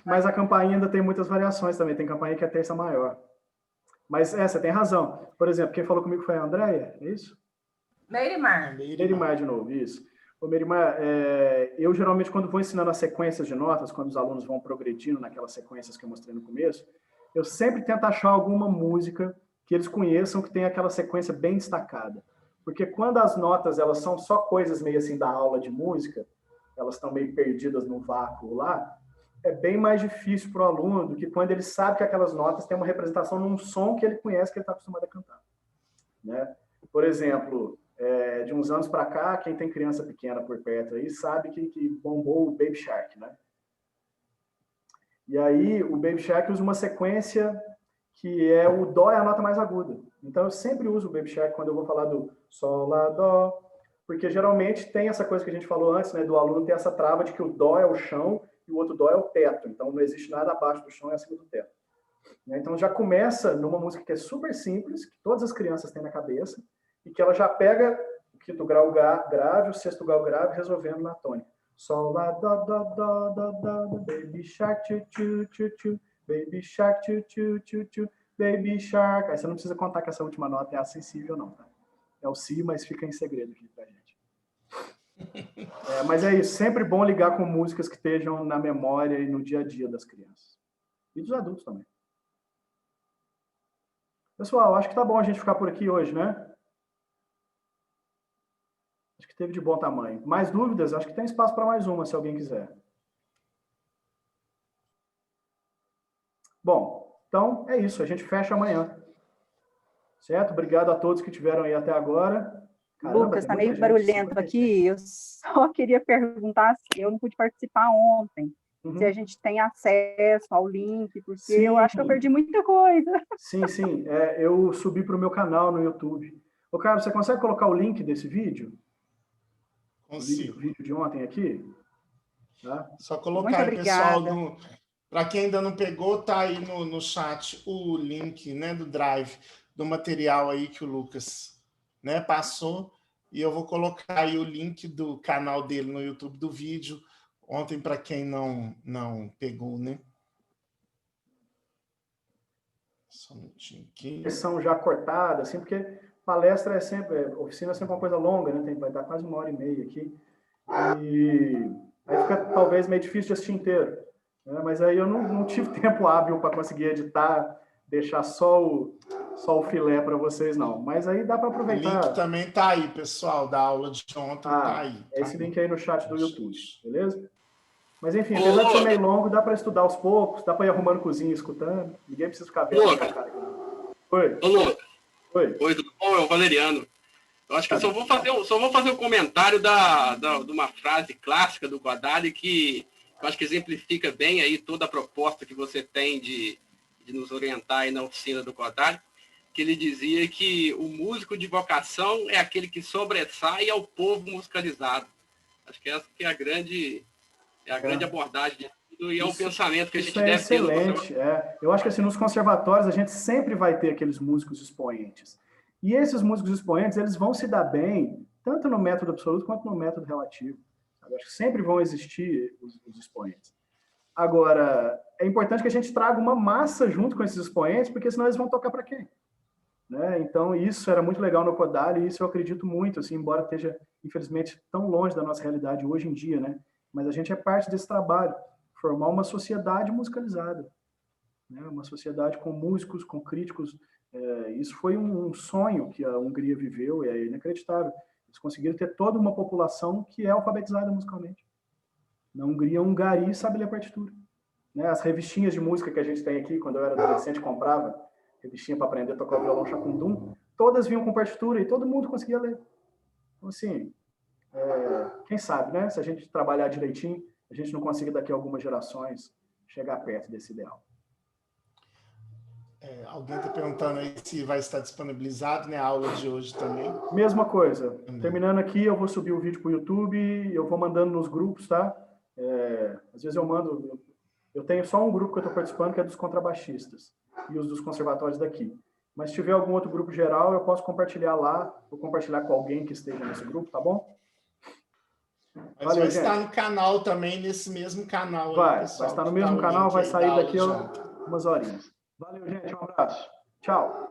Mas a campainha ainda tem muitas variações também. Tem campainha que é terça maior. Mas você tem razão. Por exemplo, quem falou comigo foi a Andréia, é isso? Meirimar. Meirimar de novo, isso. Ô, Meirimar, eu geralmente quando vou ensinando as sequências de notas, quando os alunos vão progredindo naquelas sequências que eu mostrei no começo, eu sempre tento achar alguma música que eles conheçam que tem aquela sequência bem destacada. Porque quando as notas elas são só coisas meio assim da aula de música, elas estão meio perdidas no vácuo lá, é bem mais difícil para o aluno do que quando ele sabe que aquelas notas têm uma representação num som que ele conhece, que ele está acostumado a cantar. Né? Por exemplo, de uns anos para cá, quem tem criança pequena por perto aí sabe que bombou o Baby Shark. Né? E aí o Baby Shark usa uma sequência que é o dó é a nota mais aguda. Então eu sempre uso o Baby Shark quando eu vou falar do sol, lá, dó, porque geralmente tem essa coisa que a gente falou antes, né, do aluno ter essa trava de que o dó é o chão e o outro dó é o teto. Então não existe nada abaixo do chão e acima do teto. Então já começa numa música que é super simples, que todas as crianças têm na cabeça, e que ela já pega o quinto grau grave, o sexto grau grave, resolvendo na tônica. Sol, lá, dó, dó, dó, dó, dó, baby shark, tchu, tchu, tchu, tchu. Baby Shark, tchu, tchu, tchu, tchu, Baby Shark. Aí você não precisa contar que essa última nota é a sensível, não. Tá? É o si, mas fica em segredo aqui pra gente. Mas é isso, sempre bom ligar com músicas que estejam na memória e no dia a dia das crianças. E dos adultos também. Pessoal, acho que tá bom a gente ficar por aqui hoje, né? Acho que teve de bom tamanho. Mais dúvidas? Acho que tem espaço para mais uma, se alguém quiser. Bom, então é isso. A gente fecha amanhã. Certo? Obrigado a todos que estiveram aí até agora. Caramba, Lucas, está meio barulhento aqui. Eu só queria perguntar se eu não pude participar ontem. Se a gente tem acesso ao link, porque sim, eu acho que eu perdi muita coisa. Sim. Eu subi para o meu canal no YouTube. Ô, Carlos, você consegue colocar o link desse vídeo? Consigo. O vídeo de ontem aqui? Tá? Só colocar aí, pessoal, para quem ainda não pegou, tá aí no chat o link, né, do Drive, do material aí que o Lucas, né, passou. E eu vou colocar aí o link do canal dele no YouTube do vídeo, ontem, para quem não pegou, né? Só um minutinho aqui. São já cortadas, assim, porque palestra é sempre, oficina é sempre uma coisa longa, né? Vai dar quase 1h30 aqui. E aí fica talvez meio difícil de assistir inteiro. Né? Mas aí eu não tive tempo hábil para conseguir editar, deixar só o filé para vocês, não. Mas aí dá para aproveitar. O link também tá aí, pessoal, da aula de ontem, tá aí. É esse link aí no chat do YouTube, beleza? Mas enfim, apesar de ser meio longo, dá para estudar aos poucos, dá para ir arrumando cozinha, escutando. Ninguém precisa ficar vendo essa cara aqui. Oi. Ô, Lucas. Oi. Oi, tudo bom? É o Valeriano. Eu acho que eu só vou fazer um comentário de uma frase clássica do Guattari que eu acho que exemplifica bem aí toda a proposta que você tem de nos orientar aí na oficina do Guattari, que ele dizia que o músico de vocação é aquele que sobressai ao povo musicalizado. Acho que essa que é a grande abordagem de tudo e é um pensamento que a gente deve ter. Excelente. Eu acho que assim, nos conservatórios a gente sempre vai ter aqueles músicos expoentes. E esses músicos expoentes, eles vão se dar bem, tanto no método absoluto quanto no método relativo. Eu acho que sempre vão existir os expoentes. Agora, é importante que a gente traga uma massa junto com esses expoentes, porque senão eles vão tocar para quem? Né? Então, isso era muito legal no Kodály, e isso eu acredito muito, assim, embora esteja, infelizmente, tão longe da nossa realidade hoje em dia, né? Mas a gente é parte desse trabalho, formar uma sociedade musicalizada, né? Uma sociedade com músicos, com críticos. Isso foi um sonho que a Hungria viveu, e é inacreditável. Eles conseguiram ter toda uma população que é alfabetizada musicalmente. Na Hungria, um gari sabe ler partitura. Né? As revistinhas de música que a gente tem aqui, quando eu era adolescente, comprava revistinha para aprender a tocar o violão chacundum, todas vinham com partitura e todo mundo conseguia ler. Então, assim, quem sabe, né? Se a gente trabalhar direitinho, a gente não consiga, daqui a algumas gerações, chegar perto desse ideal. Alguém está perguntando aí se vai estar disponibilizado, né, a aula de hoje também. Mesma coisa. Terminando aqui, eu vou subir o vídeo para o YouTube, eu vou mandando nos grupos, tá? Às vezes eu mando... Eu tenho só um grupo que eu estou participando, que é dos contrabaixistas e os dos conservatórios daqui. Mas se tiver algum outro grupo geral, eu posso compartilhar lá, vou compartilhar com alguém que esteja nesse grupo, tá bom? Mas valeu, vai estar no canal também, nesse mesmo canal. Vai estar no mesmo canal, vai sair daqui a umas horinhas. Valeu, gente. Um abraço. Tchau.